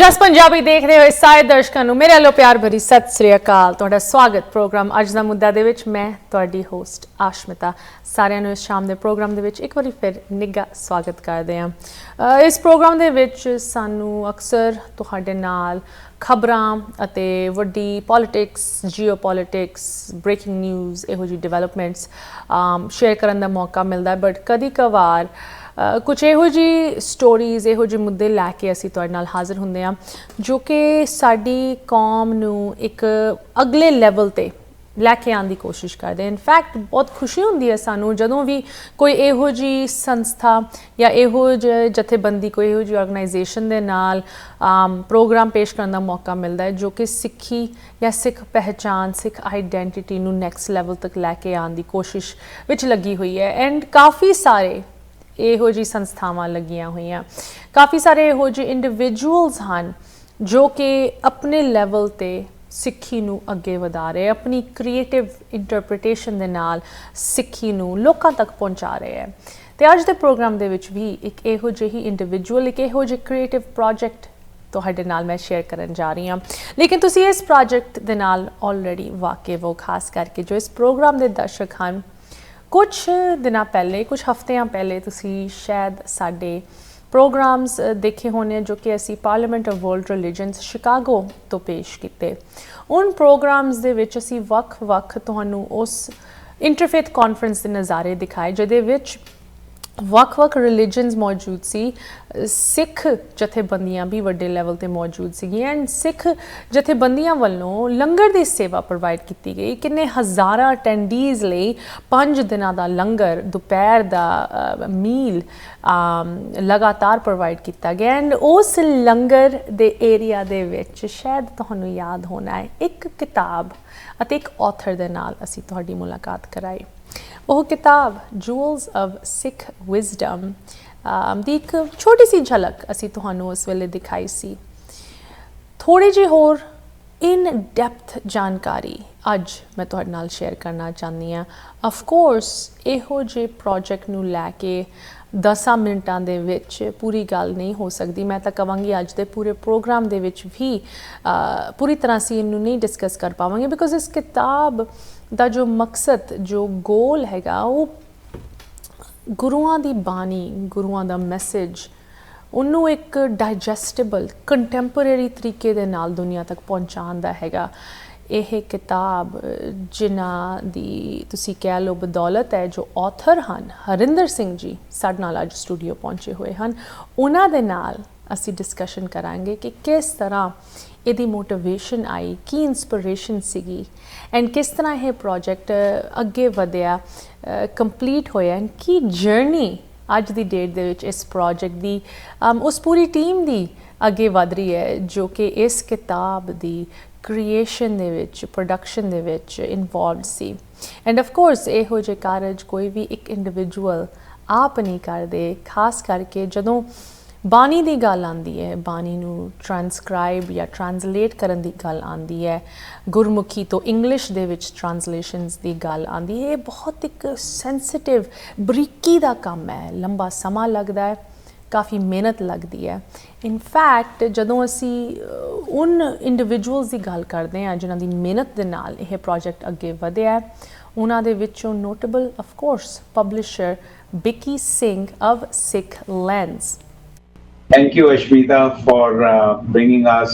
ਜਸ ਪੰਜਾਬੀ ਦੇਖ ਰਹੇ ਹੋਏ ਸਾਰੇ ਦਰਸ਼ਕਾਂ ਨੂੰ ਮੇਰੇ ਵੱਲੋਂ ਪਿਆਰ ਭਰੀ ਸਤਿ ਸ੍ਰੀ ਅਕਾਲ। ਤੁਹਾਡਾ ਸਵਾਗਤ ਪ੍ਰੋਗਰਾਮ ਅੱਜ ਦਾ ਮੁੱਦਾ ਦੇ ਵਿੱਚ। ਮੈਂ ਤੁਹਾਡੀ ਹੋਸਟ ਆਸ਼ਮਿਤਾ। ਸਾਰਿਆਂ ਨੂੰ ਇਸ ਸ਼ਾਮ ਦੇ ਪ੍ਰੋਗਰਾਮ ਦੇ ਵਿੱਚ ਇੱਕ ਵਾਰੀ ਫਿਰ ਨਿੱਘਾ ਸਵਾਗਤ ਕਰਦੇ ਹਾਂ। ਇਸ ਪ੍ਰੋਗਰਾਮ ਦੇ ਵਿੱਚ ਸਾਨੂੰ ਅਕਸਰ ਤੁਹਾਡੇ ਨਾਲ ਖਬਰਾਂ ਅਤੇ ਵੱਡੀ politics, JIO politics, breaking news, ਇਹੋ ਜਿਹੀ ਡਿਵੈਲਪਮੈਂਟਸ ਸ਼ੇਅਰ ਕਰਨ ਦਾ ਮੌਕਾ ਮਿਲਦਾ। ਬਟ ਕਦੀ ਕਵਾਰ ਕੁਛ ਇਹੋ ਜਿਹੀ ਸਟੋਰੀਜ਼, ਇਹੋ ਜਿਹੇ ਮੁੱਦੇ ਲੈ ਕੇ ਅਸੀਂ ਤੁਹਾਡੇ ਨਾਲ ਹਾਜ਼ਰ ਹੁੰਦੇ ਹਾਂ ਜੋ ਕਿ ਸਾਡੀ ਕੌਮ ਨੂੰ ਇੱਕ ਅਗਲੇ ਲੈਵਲ 'ਤੇ ਲੈ ਕੇ ਆਉਣ ਦੀ ਕੋਸ਼ਿਸ਼ ਕਰਦੇ। ਇਨਫੈਕਟ ਬਹੁਤ ਖੁਸ਼ੀ ਹੁੰਦੀ ਹੈ ਸਾਨੂੰ ਜਦੋਂ ਵੀ ਕੋਈ ਇਹੋ ਜਿਹੀ ਸੰਸਥਾ ਜਾਂ ਇਹੋ ਜਿਹੇ ਜਥੇਬੰਦੀ, ਕੋਈ ਇਹੋ ਜਿਹੀ ਆਰਗੇਨਾਈਜੇਸ਼ਨ ਦੇ ਨਾਲ ਪ੍ਰੋਗਰਾਮ ਪੇਸ਼ ਕਰਨ ਦਾ ਮੌਕਾ ਮਿਲਦਾ ਹੈ ਜੋ ਕਿ ਸਿੱਖੀ ਜਾਂ ਸਿੱਖ ਪਹਿਚਾਣ, ਸਿੱਖ ਆਈਡੈਂਟੀਟੀ ਨੂੰ ਨੈਕਸਟ ਲੈਵਲ ਤੱਕ ਲੈ ਕੇ ਆਉਣ ਦੀ ਕੋਸ਼ਿਸ਼ ਵਿੱਚ ਲੱਗੀ ਹੋਈ ਹੈ। ਐਂਡ ਕਾਫੀ ਸਾਰੇ ਇਹੋ ਜਿਹੀ ਸੰਸਥਾਵਾਂ ਲੱਗੀਆਂ ਹੋਈਆਂ, ਕਾਫੀ ਸਾਰੇ ਇਹੋ ਜਿਹੇ ਇੰਡੀਵਿਜੂਅਲਸ ਹਨ ਜੋ ਕਿ ਆਪਣੇ ਲੈਵਲ 'ਤੇ ਸਿੱਖੀ ਨੂੰ ਅੱਗੇ ਵਧਾ ਰਹੇ, ਆਪਣੀ ਕ੍ਰੀਏਟਿਵ ਇੰਟਰਪ੍ਰੀਟੇਸ਼ਨ ਦੇ ਨਾਲ ਸਿੱਖੀ ਨੂੰ ਲੋਕਾਂ ਤੱਕ ਪਹੁੰਚਾ ਰਹੇ ਹੈ। ਅਤੇ ਅੱਜ ਦੇ ਪ੍ਰੋਗਰਾਮ ਦੇ ਵਿੱਚ ਵੀ ਇੱਕ ਇਹੋ ਜਿਹੀ ਇੰਡੀਵਿਜੂਅਲ, ਇੱਕ ਇਹੋ ਜਿਹੇ ਕ੍ਰੀਏਟਿਵ ਪ੍ਰੋਜੈਕਟ ਤੁਹਾਡੇ ਨਾਲ ਮੈਂ ਸ਼ੇਅਰ ਕਰਨ ਜਾ ਰਹੀ ਹਾਂ। ਲੇਕਿਨ ਤੁਸੀਂ ਇਸ ਪ੍ਰੋਜੈਕਟ ਦੇ ਨਾਲ ਆਲਰੇਡੀ ਵਾਕਿਫ ਹੋ, ਖਾਸ ਕਰਕੇ ਜੋ ਇਸ ਪ੍ਰੋਗਰਾਮ ਦੇ ਦਰਸ਼ਕ ਹਨ। ਕੁਛ ਦਿਨਾਂ ਪਹਿਲੇ, ਕੁਛ ਹਫ਼ਤਿਆਂ ਪਹਿਲੇ ਤੁਸੀਂ ਸ਼ਾਇਦ ਸਾਡੇ ਪ੍ਰੋਗਰਾਮਸ ਦੇਖੇ ਹੋਣੇ ਜੋ ਕਿ ਅਸੀਂ ਪਾਰਲੀਮੈਂਟ ਆਫ ਵਰਲਡ ਰਿਲੀਜਨਸ ਸ਼ਿਕਾਗੋ ਤੋਂ ਪੇਸ਼ ਕੀਤੇ। ਉਨ ਪ੍ਰੋਗਰਾਮਸ ਦੇ ਵਿੱਚ ਅਸੀਂ ਵੱਖ-ਵੱਖ ਤੁਹਾਨੂੰ ਉਸ ਇੰਟਰਫੇਥ ਕਾਨਫਰੰਸ ਦੇ ਨਜ਼ਾਰੇ ਦਿਖਾਏ ਜਿਹਦੇ ਵਿੱਚ ਵੱਖ-ਵੱਖ ਰਿਲੀਜਨਸ ਮੌਜੂਦ ਸੀ। ਸਿੱਖ ਜਥੇਬੰਦੀਆਂ ਵੀ ਵੱਡੇ ਲੈਵਲ 'ਤੇ ਮੌਜੂਦ ਸੀਗੀਆਂ ਐਂਡ ਸਿੱਖ ਜਥੇਬੰਦੀਆਂ ਵੱਲੋਂ ਲੰਗਰ ਦੀ ਸੇਵਾ ਪ੍ਰੋਵਾਈਡ ਕੀਤੀ ਗਈ। ਕਿੰਨੇ ਹਜ਼ਾਰਾਂ ਅਟੈਂਡੀਜ਼ ਲਈ 5 ਦਿਨਾਂ ਦਾ ਲੰਗਰ, ਦੁਪਹਿਰ ਦਾ ਮੀਲ ਲਗਾਤਾਰ ਪ੍ਰੋਵਾਈਡ ਕੀਤਾ ਗਿਆ। ਐਂਡ ਉਸ ਲੰਗਰ ਦੇ ਏਰੀਆ ਦੇ ਵਿੱਚ ਸ਼ਾਇਦ ਤੁਹਾਨੂੰ ਯਾਦ ਹੋਣਾ ਹੈ ਇੱਕ ਕਿਤਾਬ ਅਤੇ ਇੱਕ ਆਥਰ ਦੇ ਨਾਲ ਅਸੀਂ ਤੁਹਾਡੀ ਮੁਲਾਕਾਤ ਕਰਾਈ। ਉਹ ਕਿਤਾਬ ਜੂਲਸ ਆਫ ਸਿੱਖ ਵਿਜ਼ਡਮ ਦੀ ਇੱਕ ਛੋਟੀ ਸੀ ਝਲਕ ਅਸੀਂ ਤੁਹਾਨੂੰ ਉਸ ਵੇਲੇ ਦਿਖਾਈ ਸੀ। ਥੋੜ੍ਹੀ ਜਿਹੀ ਹੋਰ ਇਨ ਡੈਪਥ ਜਾਣਕਾਰੀ ਅੱਜ ਮੈਂ ਤੁਹਾਡੇ ਨਾਲ ਸ਼ੇਅਰ ਕਰਨਾ ਚਾਹੁੰਦੀ ਹਾਂ। ਅਫਕੋਰਸ ਇਹੋ ਜਿਹੇ ਪ੍ਰੋਜੈਕਟ ਨੂੰ ਲੈ ਕੇ 10 ਮਿੰਟਾਂ ਦੇ ਵਿੱਚ ਪੂਰੀ ਗੱਲ ਨਹੀਂ ਹੋ ਸਕਦੀ। ਮੈਂ ਤਾਂ ਕਹਾਂਗੀ ਅੱਜ ਦੇ ਪੂਰੇ ਪ੍ਰੋਗਰਾਮ ਦੇ ਵਿੱਚ ਵੀ ਪੂਰੀ ਤਰ੍ਹਾਂ ਅਸੀਂ ਇਹਨੂੰ ਨਹੀਂ ਡਿਸਕਸ ਕਰ ਪਾਵਾਂਗੇ ਬਿਕੋਜ਼ ਇਸ ਕਿਤਾਬ ਦਾ ਜੋ ਮਕਸਦ, ਜੋ ਗੋਲ ਹੈਗਾ, ਉਹ ਗੁਰੂਆਂ ਦੀ ਬਾਣੀ, ਗੁਰੂਆਂ ਦਾ ਮੈਸੇਜ, ਉਹਨੂੰ ਇੱਕ ਡਾਈਜੈਸਟੇਬਲ, ਕੰਟੈਂਪਰੇਰੀ ਤਰੀਕੇ ਦੇ ਨਾਲ ਦੁਨੀਆ ਤੱਕ ਪਹੁੰਚਾਉਣ ਦਾ ਹੈਗਾ। ਇਹ ਕਿਤਾਬ ਜਿਨ੍ਹਾਂ ਦੀ ਤੁਸੀਂ ਕਹਿ ਲਓ ਬਦੌਲਤ ਹੈ, ਜੋ ਆਥਰ ਹਨ ਹਰਿੰਦਰ ਸਿੰਘ ਜੀ ਸਾਡੇ ਨਾਲ ਅੱਜ ਸਟੂਡੀਓ ਪਹੁੰਚੇ ਹੋਏ ਹਨ, ਉਹਨਾਂ ਦੇ ਨਾਲ ਅਸੀਂ ਡਿਸਕਸ਼ਨ ਕਰਾਂਗੇ ਕਿ ਕਿਸ ਤਰ੍ਹਾਂ ਇਹਦੀ ਮੋਟੀਵੇਸ਼ਨ ਆਈ, ਕੀ ਇੰਸਪੀਰੇਸ਼ਨ ਸੀਗੀ ਐਂਡ ਕਿਸ ਤਰ੍ਹਾਂ ਇਹ ਪ੍ਰੋਜੈਕਟ ਅੱਗੇ ਵਧਿਆ, ਕੰਪਲੀਟ ਹੋਇਆ ਐਂਡ ਕੀ ਜਰਨੀ ਅੱਜ ਦੀ ਡੇਟ ਦੇ ਵਿੱਚ ਇਸ ਪ੍ਰੋਜੈਕਟ ਦੀ ਉਸ ਪੂਰੀ ਟੀਮ ਦੀ ਅੱਗੇ ਵਧ ਰਹੀ ਹੈ ਜੋ ਕਿ ਇਸ ਕਿਤਾਬ ਦੀ ਕ੍ਰੀਏਸ਼ਨ ਦੇ ਵਿੱਚ, ਪ੍ਰੋਡਕਸ਼ਨ ਦੇ ਵਿੱਚ involved C. End of course ਇਹੋ ਜਿਹੇ ਕਾਰਜ ਕੋਈ ਵੀ ਇੱਕ ਇੰਡੀਵਿਜੂਅਲ ਆਪ ਨਹੀਂ ਕਰਦੇ। ਖਾਸ ਕਰਕੇ ਜਦੋਂ ਬਾਣੀ ਦੀ ਗੱਲ ਆਉਂਦੀ ਹੈ, ਬਾਣੀ ਨੂੰ ਟ੍ਰਾਂਸਕ੍ਰਾਈਬ ਜਾਂ ਟ੍ਰਾਂਸਲੇਟ ਕਰਨ ਦੀ ਗੱਲ ਆਉਂਦੀ ਹੈ, ਗੁਰਮੁਖੀ ਤੋਂ ਇੰਗਲਿਸ਼ ਦੇ ਵਿੱਚ ਟ੍ਰਾਂਸਲੇਸ਼ਨਸ ਦੀ ਗੱਲ ਆਉਂਦੀ ਹੈ, ਇਹ ਬਹੁਤ ਇੱਕ ਸੈਂਸਿਟਿਵ, ਬਰੀਕੀ ਦਾ ਕੰਮ ਹੈ। ਲੰਬਾ ਸਮਾਂ ਲੱਗਦਾ ਹੈ, ਕਾਫੀ ਮਿਹਨਤ ਲੱਗਦੀ ਹੈ। ਇਨਫੈਕਟ ਜਦੋਂ ਅਸੀਂ ਉਨ ਇੰਡੀਵਿਜੂਅਲਸ ਦੀ ਗੱਲ ਕਰਦੇ ਹਾਂ ਜਿਨ੍ਹਾਂ ਦੀ ਮਿਹਨਤ ਦੇ ਨਾਲ ਇਹ ਪ੍ਰੋਜੈਕਟ ਅੱਗੇ ਵਧਿਆ, ਉਹਨਾਂ ਦੇ ਵਿੱਚੋਂ notable of course publisher Bikki Singh of Sikh Lens. Thank you, Aashmeeta, for bringing us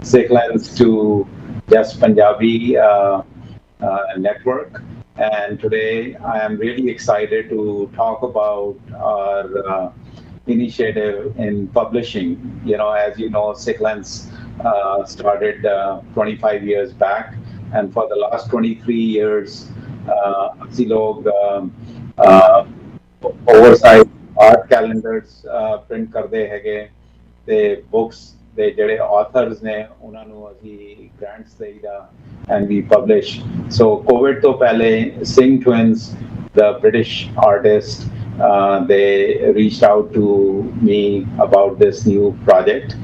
Sikh Lens to JUS Punjabi network. And today I am really excited to talk about our initiative in publishing. You know, as you know, Sikh Lens started 25 years back, and for the last 23 years, ਅਸੀਂ ਲੋਗ oversight art calendars print ਕਰਦੇ ਹੈਗੇ ਤੇ books ਦੇ ਜਿਹੜੇ ਆਥਰਸ ਨੇ ਉਹਨਾਂ ਨੂੰ ਅਸੀਂ ਗ੍ਰਾਂਟਸ ਦੇਈਦਾ and we publish. So Covid ਤੋਂ ਪਹਿਲੇ Singh twins, the British artist, they reached out to me about this new project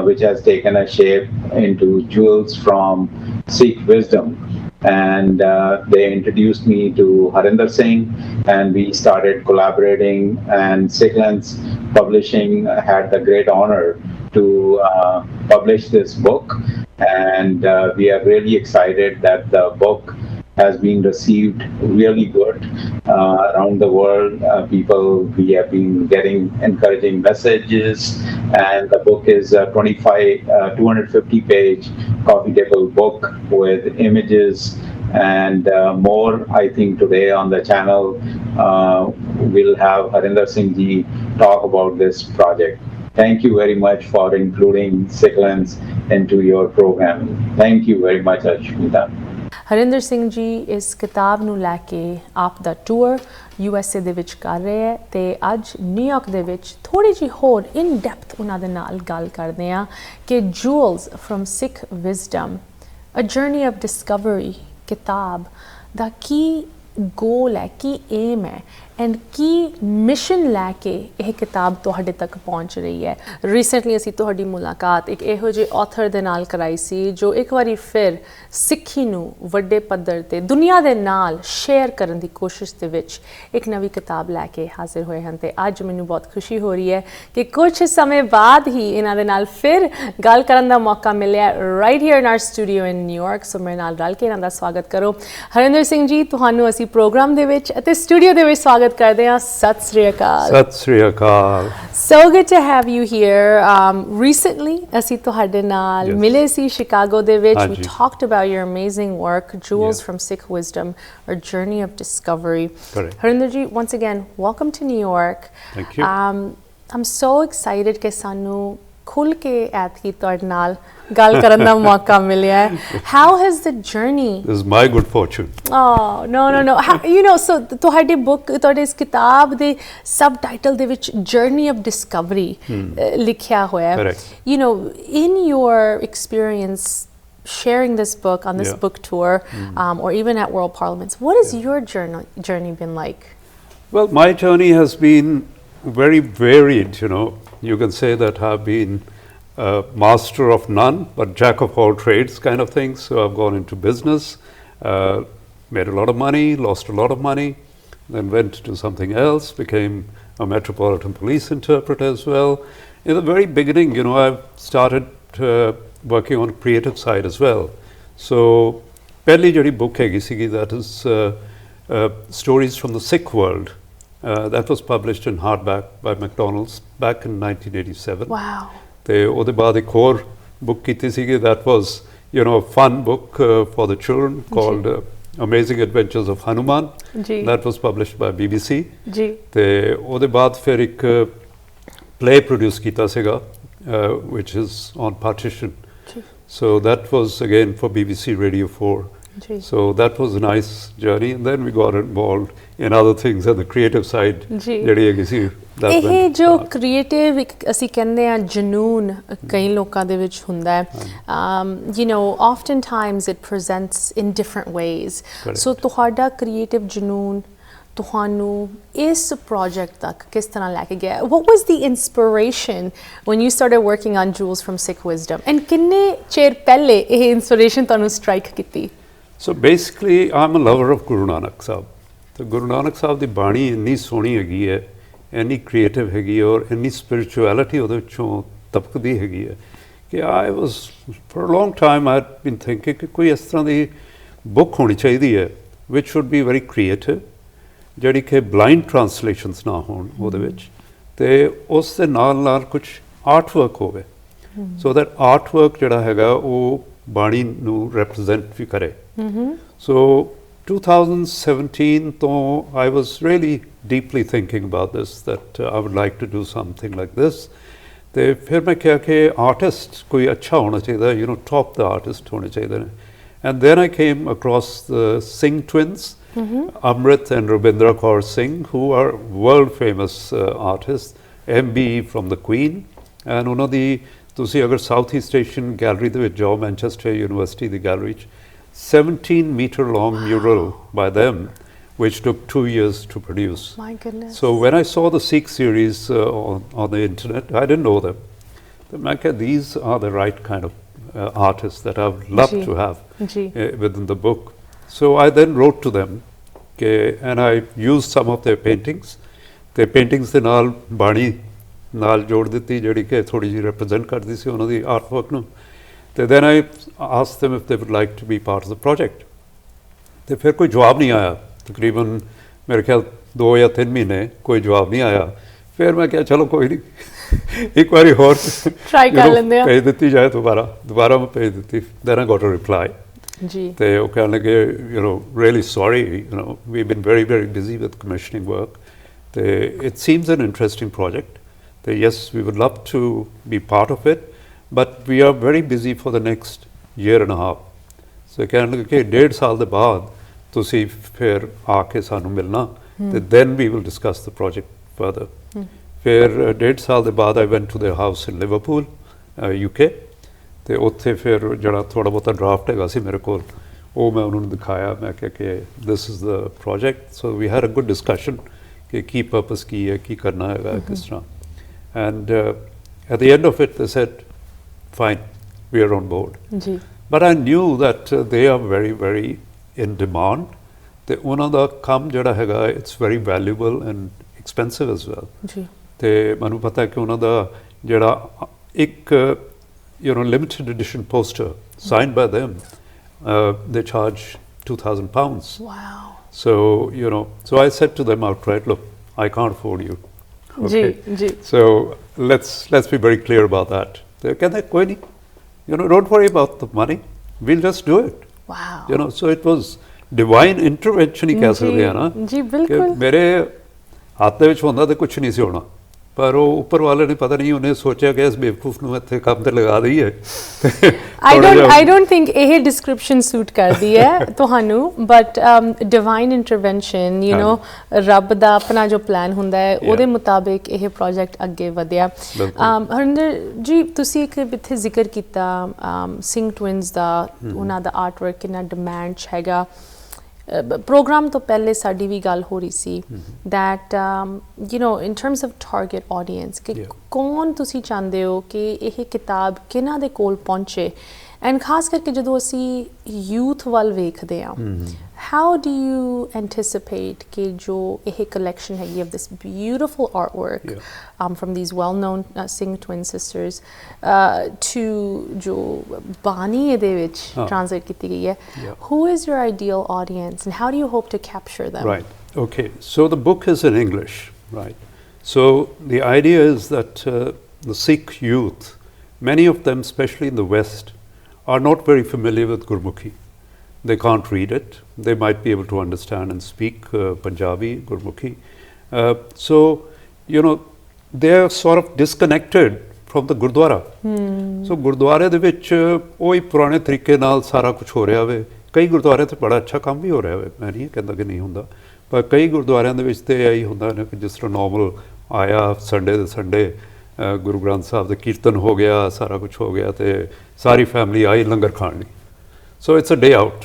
which has taken a shape into Jewels from Sikh Wisdom. And they introduced me to Harinder Singh and we started collaborating, and Sikh Lens Publishing had the great honor to publish this book, and we are really excited that the book has been received really good around the world. We have been getting encouraging messages, and the book is a 250-page coffee table book with images and more. I think today on the channel we'll have Harinder Singh ji talk about this project. Thank you very much for including Sikh Lens into your program. Thank you very much, Aashmeeta. Harinder Singh ji ਇਸ ਕਿਤਾਬ ਨੂੰ ਲੈ ਕੇ ਆਪ ਦਾ tour USA ਦੇ ਵਿੱਚ ਕਰ ਰਹੇ ਹੈ ਤੇ ਅੱਜ ਨਿਊਯਾਰਕ ਦੇ ਵਿੱਚ ਥੋੜੀ ਜਿਹੀ ਹੋਰ ਇਨ ਡੈਪਥ ਉਹਨਾਂ ਦੇ ਨਾਲ ਗੱਲ ਕਰਦੇ ਹਾਂ ਕਿ jewels from Sikh wisdom a journey of discovery ਕਿਤਾਬ ਦਾ ਕੀ ਗੋਲ ਹੈ ਕੀ ਏਮ ਹੈ ਐਂਡ ਕੀ ਮਿਸ਼ਨ ਲੈ ਕੇ ਇਹ ਕਿਤਾਬ ਤੁਹਾਡੇ ਤੱਕ ਪਹੁੰਚ ਰਹੀ ਹੈ ਰੀਸੈਂਟਲੀ ਅਸੀਂ ਤੁਹਾਡੀ ਮੁਲਾਕਾਤ ਇੱਕ ਇਹੋ ਜਿਹੇ ਆਥਰ ਦੇ ਨਾਲ ਕਰਾਈ ਸੀ ਜੋ ਇੱਕ ਵਾਰੀ ਫਿਰ ਸਿੱਖੀ ਨੂੰ ਵੱਡੇ ਪੱਧਰ ਤੇ ਦੁਨੀਆ ਦੇ ਨਾਲ ਸ਼ੇਅਰ ਕਰਨ ਦੀ ਕੋਸ਼ਿਸ਼ ਦੇ ਵਿੱਚ ਇੱਕ ਨਵੀਂ ਕਿਤਾਬ ਲੈ ਕੇ ਹਾਜ਼ਰ ਹੋਏ ਹਨ ਤੇ ਅੱਜ ਮੈਨੂੰ ਬਹੁਤ ਖੁਸ਼ੀ ਹੋ ਰਹੀ ਹੈ ਕਿ ਕੁਝ ਸਮੇਂ ਬਾਅਦ ਹੀ ਇਹਨਾਂ ਦੇ ਨਾਲ ਫਿਰ ਗੱਲ ਕਰਨ ਦਾ ਮੌਕਾ ਮਿਲਿਆ right here in our studio in New York so ਮੇਰੇ ਨਾਲ ਰਲ ਕੇ ਇਹਨਾਂ ਦਾ ਸਵਾਗਤ ਕਰੋ ਹਰਿੰਦਰ ਸਿੰਘ ਜੀ ਤੁਹਾਨੂੰ ਅਸੀਂ ਪ੍ਰੋਗਰਾਮ ਦੇ ਵਿੱਚ ਅਤੇ ਸਟੂਡੀਓ ਦੇ ਵਿੱਚ ਸਵਾਗਤ ਕਰਦੇ ਹਾਂ ਸਤਿ ਸ੍ਰੀ ਅਕਾਲ ਸਤਿ ਸ੍ਰੀ ਅਕਾਲ So good to have you here. Recently, ਅਸੀਂ ਤੁਹਾਡੇ ਨਾਲ ਮਿਲੇ ਸੀ Chicago ਦੇ ਵਿੱਚ. We talked about your amazing work, Jewels from Sikh Wisdom, a journey of discovery. Correct. Harinder ji, once again, welcome to New York. Thank you. I'm so excited ਕਿ ਸਾਨੂੰ ਖੁੱਲ ਕੇ ਐਤਕੀ ਤੁਹਾਡੇ ਨਾਲ ਗੱਲ ਕਰਨ ਦਾ ਮੌਕਾ ਮਿਲਿਆ ਹੈ. How has the journey? This is my good fortune. Oh, no. How, you know, so ਤੁਹਾਡੀ book, ਤੁਹਾਡੇ ਇਸ ਕਿਤਾਬ ਦੇ subtitle ਦੇ ਵਿੱਚ Journey of Discovery ਲਿਖਿਆ ਹੋਇਆ ਹੈ. Correct. You know, in your experience sharing this book on this book tour or even at World Parliaments, what has your journey been like? Well, my journey has been very varied, you know. You can say that I've been a master of none, but jack of all trades kind of thing. So I've gone into business, made a lot of money, lost a lot of money, then went to something else, became a Metropolitan Police interpreter as well. In the very beginning, you know, I've started working on the creative side as well. So, pehli jehdi book hai sigi, that is Stories from the Sikh World. That was published in hardback by McDonald's back in 1987. Wow. ਤੇ ਉਹਦੇ ਬਾਅਦ ਇੱਕ ਹੋਰ book ਕੀਤੀ ਸੀਗੀ that was, you know, a fun book for the children called Amazing Adventures of Hanuman. That was published by BBC. ਤੇ ਉਹਦੇ ਬਾਅਦ ਫਿਰ ਇੱਕ play produce ਕੀਤਾ ਸੀਗਾ which is on partition. So that was again for BBC Radio 4. So that was a nice journey, and then we got involved in other things on the creative side. ਜਿਹੜੀ ਹੈਗੀ ਸੀ ਇਹ ਜੋ creative ਅਸੀਂ ਕਹਿੰਦੇ ਆ ਜਨੂਨ ਕਈ ਲੋਕਾਂ ਦੇ ਵਿੱਚ ਹੁੰਦਾ ਹੈ you know oftentimes it presents in different ways. So ਤੁਹਾਡਾ ਕ੍ਰੀਏਟਿਵ ਜਨੂਨ ਤੁਹਾਨੂੰ ਇਸ ਪ੍ਰੋਜੈਕਟ ਤੱਕ ਕਿਸ ਤਰ੍ਹਾਂ ਲੈ ਕੇ ਗਿਆ what was the inspiration when you started working on Jewels from Sikh Wisdom and ਕਿੰਨੇ ਚਿਰ ਪਹਿਲੇ ਇਹ ਇਨਸਪੀਰੇਸ਼ਨ ਤੁਹਾਨੂੰ ਸਟ੍ਰਾਈਕ ਕੀਤੀ So basically I'm a lover of Guru Nanak Sahib. So Guru Nanak Sahib ਦੀ ਬਾਣੀ ਇੰਨੀ ਸੋਹਣੀ ਹੈਗੀ ਹੈ ਇੰਨੀ ਕ੍ਰੀਏਟਿਵ ਹੈਗੀ ਔਰ ਇੰਨੀ ਸਪਿਰਿਚੁਅਲਿਟੀ ਉਹਦੇ ਵਿੱਚੋਂ ਤਪਕਦੀ ਹੈਗੀ ਹੈ ਕਿ I was for a long time I had been thinking ਕਿ ਕੋਈ ਇਸ ਤਰ੍ਹਾਂ ਦੀ ਬੁੱਕ ਹੋਣੀ ਚਾਹੀਦੀ ਹੈ which should be very creative ਜਿਹੜੀ ਕਿ blind translations ਨਾ ਹੋਣ ਉਹਦੇ ਵਿੱਚ ਤੇ ਉਸ ਦੇ ਨਾਲ ਕੁਝ ਆਰਟ ਵਰਕ ਹੋਵੇ so that ਆਰਟ ਵਰਕ ਜਿਹੜਾ ਹੈਗਾ ਉਹ ਬਾਣੀ ਨੂੰ represent ਵੀ ਕਰੇ So 2017 I was really deeply thinking about this that I would like to do something like this. ਤੇ ਫਿਰ ਮੈਂ ਕਿਹਾ ਕਿ artist ਕੋਈ ਅੱਛਾ ਹੋਣਾ ਚਾਹੀਦਾ you know top the artist ਹੋਣੇ ਚਾਹੀਦੇ ਨੇ and then I came across the Singh twins Amrit and Rabindra Kaur Singh who are world famous artists MB from the Queen and ਉਹਨਾਂ ਦੀ ਤੁਸੀਂ ਅਗਰ ਸਾਊਥ ਈਸਟ ਏਸ਼ੀਅਨ ਗੈਲਰੀ ਦੇ ਵਿੱਚ ਜਾਓ Manchester university ਦੀ gallery 'ਚ 17-meter long mural by them, which took 2 years to produce. My goodness. So when I saw the Sikh series on the internet, I didn't know them. These are the right kind of artists that I would love to have within the book. So I then wrote to them, and I used some of their paintings. Their paintings the naal bani ਨਾਲ ਜੋੜ ਦਿੱਤੀ ਜਿਹੜੀ ਕਿ ਥੋੜ੍ਹੀ ਜਿਹੀ represent ਕਰਦੀ ਸੀ ਉਹਨਾਂ ਦੀ art work ਨੂੰ। ਤੇ then I asked them if they would like to be part of the project। ਤੇ ਫਿਰ ਕੋਈ ਜਵਾਬ ਨਹੀਂ ਆਇਆ, ਤਕਰੀਬਨ ਮੇਰੇ ਖਿਆਲ 2 ਜਾਂ 3 ਮਹੀਨੇ ਕੋਈ ਜਵਾਬ ਨਹੀਂ ਆਇਆ। ਫਿਰ ਮੈਂ ਕਿਹਾ ਚਲੋ ਕੋਈ ਨਹੀਂ, ਇੱਕ ਵਾਰੀ ਹੋਰ ਟਰਾਈ ਕਰ ਲੈਂਦੇ ਆ, ਭੇਜ ਦਿੱਤੀ ਜਾਏ ਦੁਬਾਰਾ ਮੈਂ ਭੇਜ ਦਿੱਤੀ। Then I got a reply ਜੀ। ਤੇ ਉਹ ਕਹਿਣ ਲੱਗੇ really sorry, we've been very very busy with commissioning work, ਤੇ it seems an interesting project, ਤੇ yes we would love to be part of it, but we are very busy for the next year and a half। so ਕਹਿਣ ਲੱਗੇ ਕਿ 1.5 ਸਾਲ ਦੇ ਬਾਅਦ ਤੁਸੀਂ ਫਿਰ ਆ ਕੇ ਸਾਨੂੰ ਮਿਲਣਾ, ਤੇ then we will discuss the project further। ਫਿਰ 1.5 ਸਾਲ ਦੇ ਬਾਅਦ I went to their house in Liverpool, UK, ਤੇ ਉੱਥੇ ਫਿਰ ਜਿਹੜਾ ਥੋੜ੍ਹਾ ਬਹੁਤਾ ਡਰਾਫਟ ਹੈਗਾ ਸੀ ਮੇਰੇ ਕੋਲ, ਉਹ ਮੈਂ ਉਹਨਾਂ ਨੂੰ ਦਿਖਾਇਆ। ਮੈਂ ਕਿਹਾ ਕਿ this is the project, so we had a good discussion ਕਿ ਕੀ ਪਰਪਸ ਕੀ ਹੈ, ਕੀ ਕਰਨਾ ਹੈਗਾ, ਕਿਸ ਤਰ੍ਹਾਂ। and at the end of it they said fine, we are on board। ਜੀ। but I knew that they are very very in demand, ਤੇ ਉਹਨਾਂ ਦਾ ਕੰਮ ਜਿਹੜਾ ਹੈਗਾ it's very valuable and expensive as well। ਜੀ। ਤੇ ਮੈਨੂੰ ਪਤਾ ਹੈ ਕਿ ਉਹਨਾਂ ਦਾ ਜਿਹੜਾ ਇੱਕ limited edition poster signed by them, they charge £2,000। Wow। so so I said to them outright, look, I can't afford you। ਜੀ ਜੀ। so let's be very clear about that। they ਕਹਿੰਦੇ ਕੋਈ ਨਹੀਂ, don't worry about the money, we'll just do it। wow। so it was divine intervention ਹੀ ਕਹਿ ਸਕਦੇ ਆ ਨਾ। ਜੀ ਬਿਲਕੁਲ। ਮੇਰੇ ਹੱਥ ਦੇ ਵਿੱਚ ਹੁੰਦਾ ਤੇ ਕੁਝ ਨਹੀਂ ਸੀ ਹੋਣਾ, ਪਰ ਉਹ ਉੱਪਰ ਵਾਲੇ ਨੇ ਪਤਾ ਨਹੀਂ ਉਹਨੇ ਸੋਚਿਆ ਕਿ ਇਸ ਬੇਵਕੂਫ ਨੂੰ ਇੱਥੇ ਕੰਮ ਤੇ ਲਗਾ ਦਈਏ। I don't think ਇਹ ਡਿਸਕ੍ਰਿਪਸ਼ਨ ਸੂਟ ਕਰਦੀ ਹੈ ਤੁਹਾਨੂੰ, ਬਟ ਡਿਵਾਈਨ ਇੰਟਰਵੈਂਸ਼ਨ, ਰੱਬ ਦਾ ਆਪਣਾ ਜੋ ਪਲਾਨ ਹੁੰਦਾ ਹੈ ਉਹਦੇ ਮੁਤਾਬਿਕ ਇਹ ਪ੍ਰੋਜੈਕਟ ਅੱਗੇ ਵਧਿਆ। ਹਰਿੰਦਰ ਜੀ, ਤੁਸੀਂ ਇੱਕ ਇੱਥੇ ਜ਼ਿਕਰ ਕੀਤਾ ਸਿੰਘ ਟਵਿਨਸ ਦਾ, ਉਹਨਾਂ ਦਾ ਆਰਟ ਵਰਕ ਕਿੰਨਾ ਡਿਮਾਂਡ 'ਚ ਹੈਗਾ। ਪ੍ਰੋਗਰਾਮ ਤੋਂ ਪਹਿਲੇ ਸਾਡੀ ਵੀ ਗੱਲ ਹੋ ਰਹੀ ਸੀ that in terms of target audience ਕਿ ਕੌਣ ਤੁਸੀਂ ਚਾਹੁੰਦੇ ਹੋ ਕਿ ਇਹ ਕਿਤਾਬ ਕਿਹਨਾਂ ਦੇ ਕੋਲ ਪਹੁੰਚੇ, ਐਂਡ ਖਾਸ ਕਰਕੇ ਜਦੋਂ ਅਸੀਂ ਯੂਥ ਵੱਲ ਵੇਖਦੇ ਹਾਂ, ਹਾਊ ਡੂ ਯੂ ਐਂਟੀਸਿਪੇਟ ਕਿ ਜੋ ਇਹ ਕਲੈਕਸ਼ਨ ਹੈਗੀ of this beautiful art work from these well-known Singh twin sisters to ਜੋ ਬਾਣੀ ਇਹਦੇ ਵਿੱਚ translate ਕੀਤੀ ਗਈ ਹੈ, who is your ideal audience and how do you hope to capture them? Right, okay, so the book is in English, right? So the idea is that the Sikh youth, many of them, especially in the West, are not very familiar with Gurmukhi. They can't read it. They might be able to understand and speak Punjabi, Gurmukhi. So, they are sort of disconnected from the Gurdwara। so ਗੁਰਦੁਆਰੇ ਦੇ ਵਿੱਚ ਉਹੀ ਪੁਰਾਣੇ ਤਰੀਕੇ ਨਾਲ ਸਾਰਾ ਕੁਝ ਹੋ ਰਿਹਾ ਵੇ। ਕਈ ਗੁਰਦੁਆਰੇ ਤੇ ਬੜਾ ਅੱਛਾ ਕੰਮ ਵੀ ਹੋ ਰਿਹਾ ਵੇ, ਮੈਂ ਨਹੀਂ ਕਹਿੰਦਾ ਕਿ ਨਹੀਂ ਹੁੰਦਾ, ਪਰ ਕਈ ਗੁਰਦੁਆਰਿਆਂ ਦੇ ਵਿੱਚ ਤੇ ਇਹੀ ਹੁੰਦਾ ਨਾ ਕਿ ਜਿਸ ਤਰ੍ਹਾਂ ਨੋਰਮਲ ਆਇਆ ਸੰਡੇ ਦੇ ਸੰਡੇ ਗੁਰੂ ਗ੍ਰੰਥ ਸਾਹਿਬ ਦਾ ਕੀਰਤਨ ਹੋ ਗਿਆ, ਸਾਰਾ ਕੁਝ ਹੋ ਗਿਆ ਤੇ ਸਾਰੀ ਫੈਮਿਲੀ ਆਈ ਲੰਗਰ ਖਾਣ ਲਈ। So it's a day out,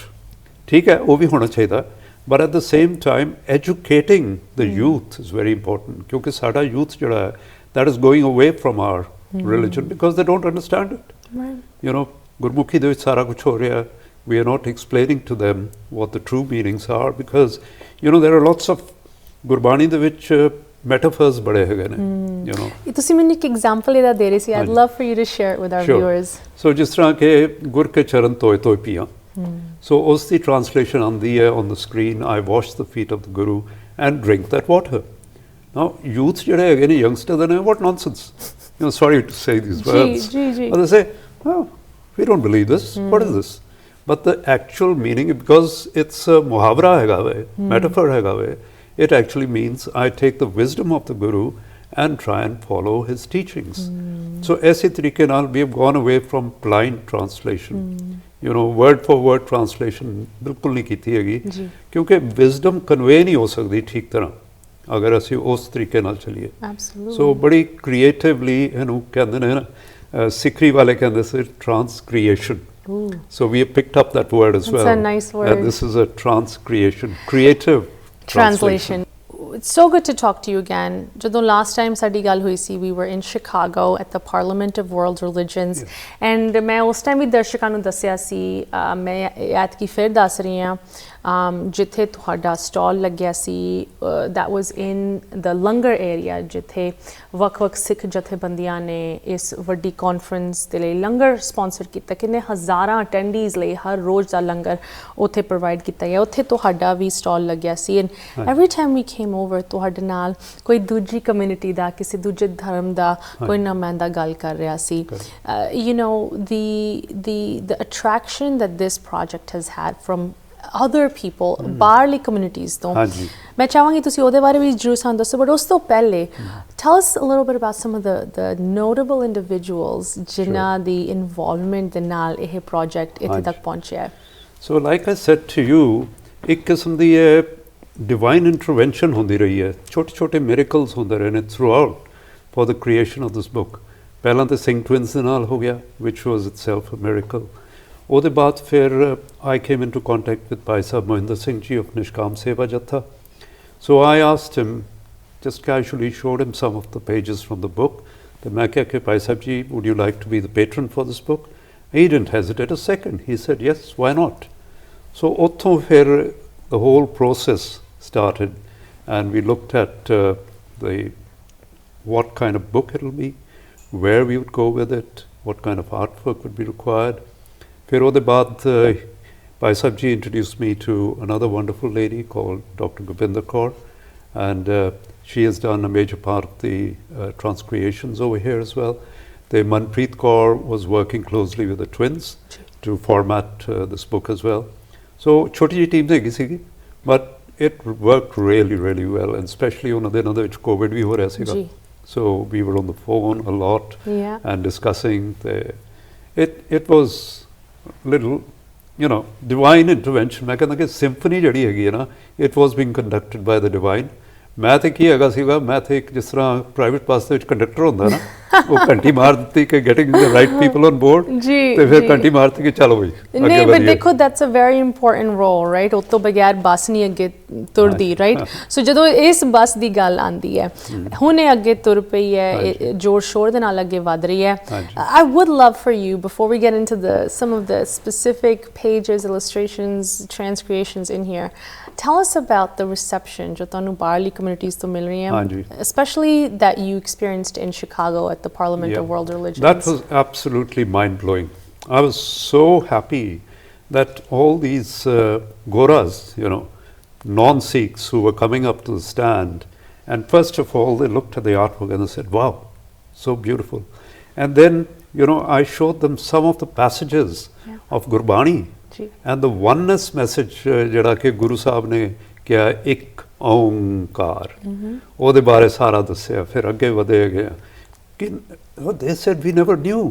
ਠੀਕ ਹੈ, ਉਹ ਵੀ ਹੋਣਾ ਚਾਹੀਦਾ। but at the same time educating the youth is very important, ਕਿਉਂਕਿ ਸਾਡਾ youth ਜਿਹੜਾ ਹੈ that is going away from our religion because they don't understand it। right। Gurmukhi ਦੇ ਵਿੱਚ ਸਾਰਾ ਕੁਝ ਹੋ ਰਿਹਾ, we are not explaining to them what the true meanings are because there are lots of Gurbani ਦੇ ਵਿੱਚ metaphors ਬੜੇ ਹੈਗੇ ਨੇ। ਤੁਸੀਂ ਮੈਨੂੰ ਇੱਕ ਐਗਜ਼ਾਮਪਲ ਇਹਦਾ ਦੇ ਰਹੇ ਸੀ, I'd love for you to share it with our viewers। so ਜਿਸ ਤਰ੍ਹਾਂ ਕਿ ਗੁਰ ਕੇ ਚਰਨ ਧੋਏ ਧੋਏ ਪੀਆਂ, so ਉਸ ਦੀ translation ਆਉਂਦੀ ਹੈ on the screen, I wash the feet of the Guru and drink that water। now youth ਜਿਹੜੇ ਹੈਗੇ ਨੇ, youngsters ਨੇ, what nonsense, sorry to say these words, but they say, oh, we don't believe this, what is this? but the actual meaning, because it's a muhavra ਹੈਗਾ ਵੇ, metaphor ਹੈਗਾ ਵੇ, it actually means I take the wisdom of the Guru and try and follow his teachings। so ਐਸੇ ਤਰੀਕੇ ਨਾਲ we have gone away from blind translation। word for word translation ਬਿਲਕੁਲ ਨਹੀਂ ਕੀਤੀ ਹੈਗੀ, ਕਿਉਂਕਿ wisdom convey ਨਹੀਂ ਹੋ ਸਕਦੀ ਠੀਕ ਤਰ੍ਹਾਂ ਅਗਰ ਅਸੀਂ ਉਸ ਤਰੀਕੇ ਨਾਲ ਚੱਲੀਏ। ਸੋ ਬੜੀ ਕ੍ਰੀਏਟਿਵਲੀ ਇਹਨੂੰ ਕਹਿੰਦੇ ਨੇ ਨਾ, ਸਿੱਖੀ ਵਾਲੇ ਕਹਿੰਦੇ ਸੀ transcreation। so we have picked up that word as well। That's a nice word। and this is a transcreation, creative translation। It's so good to talk to you again। ਜਦੋਂ last time ਸਾਡੀ ਗੱਲ ਹੋਈ ਸੀ, we were in Chicago at the Parliament of World Religions, and ਮੈਂ ਉਸ time ਵੀ ਦਰਸ਼ਕਾਂ ਨੂੰ ਦੱਸਿਆ ਸੀ, ਮੈਂ ਐਤਕੀ ਫਿਰ ਦੱਸ ਰਹੀ ਹਾਂ, ਜਿੱਥੇ ਤੁਹਾਡਾ ਸਟਾਲ ਲੱਗਿਆ ਸੀ that was in the langar area, ਜਿੱਥੇ ਵੱਖ-ਵੱਖ ਸਿੱਖ ਜਥੇਬੰਦੀਆਂ ਨੇ ਇਸ ਵੱਡੀ ਕਾਨਫਰੰਸ ਦੇ ਲਈ ਲੰਗਰ ਸਪਾਂਸਰ ਕੀਤਾ, ਕਿੰਨੇ ਹਜ਼ਾਰਾਂ ਅਟੈਂਡੀਜ਼ ਲਈ ਹਰ ਰੋਜ਼ ਦਾ ਲੰਗਰ ਉੱਥੇ ਪ੍ਰੋਵਾਈਡ ਕੀਤਾ ਗਿਆ, ਉੱਥੇ ਤੁਹਾਡਾ ਵੀ ਸਟਾਲ ਲੱਗਿਆ ਸੀ। And every time we came over ਤੁਹਾਡੇ ਨਾਲ ਕੋਈ ਦੂਜੀ ਕਮਿਊਨਿਟੀ ਦਾ, ਕਿਸੇ ਦੂਜੇ ਧਰਮ ਦਾ ਕੋਈ ਨੁਮਾਇੰਦਾ ਗੱਲ ਕਰ ਰਿਹਾ ਸੀ। you know, the attraction that this project has had from other people, ਬਾਹਰਲੀ communities ਤੋਂ, ਮੈਂ ਚਾਹਾਂਗੀ ਤੁਸੀਂ ਉਹਦੇ ਬਾਰੇ ਵੀ ਜ਼ਰੂਰ ਸਾਨੂੰ ਦੱਸੋ, ਬਟ ਉਸ ਤੋਂ ਪਹਿਲੇ tell us a little bit about some of the notable individuals ਜਿਨ੍ਹਾਂ ਦੀ involvement ਦੇ ਨਾਲ ਇਹ project ਇੱਥੇ ਤੱਕ ਪਹੁੰਚਿਆ ਹੈ। So like I said to you, ਇੱਕ ਕਿਸਮ ਦੀ divine intervention ਹੁੰਦੀ ਰਹੀ ਹੈ, ਛੋਟੇ miracles ਹੁੰਦੇ ਰਹੇ ਨੇ throughout for the creation of this book। ਪਹਿਲਾਂ ਤਾਂ ਸਿੰਘ twins ਦੇ ਨਾਲ ਹੋ ਗਿਆ, which was itself a miracle। ਉਹਦੇ ਬਾਅਦ ਫਿਰ I came into contact with Bhai Sahib Mohinder Singh ji of Nishkam Seva Jatha। So I asked him, just casually showed him some of the pages from the book, ਤੇ ਮੈਂ ਕਿਹਾ ਕਿ Bhai Sahib ji, would you like to be the patron for this book? He didn't hesitate a second. He said, yes, why not? So ਉੱਥੋਂ ਫਿਰ the whole process started, and we looked at what kind of book it'll be, where we would go with it, what kind of artwork would be required। फिर ਉਹਦੇ ਬਾਅਦ Bhai Sahib ji introduced me to another wonderful lady called Dr. Gobinder Kaur, and she has done a major part of the transcreations over here as well। The Manpreet Kaur was working closely with the twins to format this book as well। So ਛੋਟੀ ਜਿਹੀ team ਹੈਗੀ ਸੀਗੀ, but it worked really, really well, and especially ਉਹਨਾਂ ਦਿਨਾਂ ਦੇ ਵਿੱਚ COVID ਵੀ ਹੋ ਰਿਹਾ ਸੀਗਾ। So we were on the phone a lot and discussing it was little, you know, divine intervention। मैं कहता कि symphony ਜਿਹੜੀ ਹੈਗੀ ਹੈ ਨਾ, it was being conducted by the divine। ਮੈਂ ਤੇ ਕੀ ਹੈਗਾ ਸੀਗਾ, ਮੈਂ ਤੇ ਇੱਕ ਜਿਸ ਤਰ੍ਹਾਂ ਪ੍ਰਾਈਵੇਟ ਬੱਸ ਦੇ ਵਿੱਚ ਕੰਡਕਟਰ ਹੁੰਦਾ ਨਾ, ਉਹ ਘੰਟੀ ਮਾਰ ਦਿੱਤੀ ਕਿ getting the right people on board, ਤੇ ਫਿਰ ਘੰਟੀ ਮਾਰ ਦਿੱਤੀ ਕਿ ਚਲੋ ਬਈ ਨਹੀਂ, but ਦੇਖੋ that's a very important role, right? ਉਸ ਤੋਂ ਬਗੈਰ ਬੱਸ ਨਹੀਂ ਅੱਗੇ ਤੁਰਦੀ, right? ਸੋ ਜਦੋਂ ਇਸ ਬੱਸ ਦੀ ਗੱਲ ਆਉਂਦੀ ਹੈ, ਹੁਣ ਇਹ ਅੱਗੇ ਤੁਰ ਪਈ ਹੈ, ਜ਼ੋਰ ਸ਼ੋਰ ਦੇ ਨਾਲ ਅੱਗੇ ਵੱਧ ਰਹੀ ਹੈ। I would love for you, before we get into some of the specific pages, illustrations, transcreations in here, tell us about the reception ਜੋ ਤੁਹਾਨੂੰ ਬਾਹਰਲੀ communities ਤੋਂ ਮਿਲ ਰਹੀ ਹੈ, especially that you experienced in Chicago at the Parliament of World Religions. That was absolutely mind-blowing. I was so happy that all these Goras, you know, non-Sikhs who were coming up to the stand, and first of all they looked at the artwork and they said, wow, so beautiful। And then, you know, I showed them some of the passages of Gurbani and the oneness message ਜਿਹੜਾ ਕਿ ਗੁਰੂ ਸਾਹਿਬ ਨੇ ਕਿਹਾ, ਇੱਕ ਓਂਕਾਰ, ਉਹਦੇ ਬਾਰੇ ਸਾਰਾ ਦੱਸਿਆ। ਫਿਰ ਅੱਗੇ ਵਧੇ ਗਏ ਕਿ they said we never knew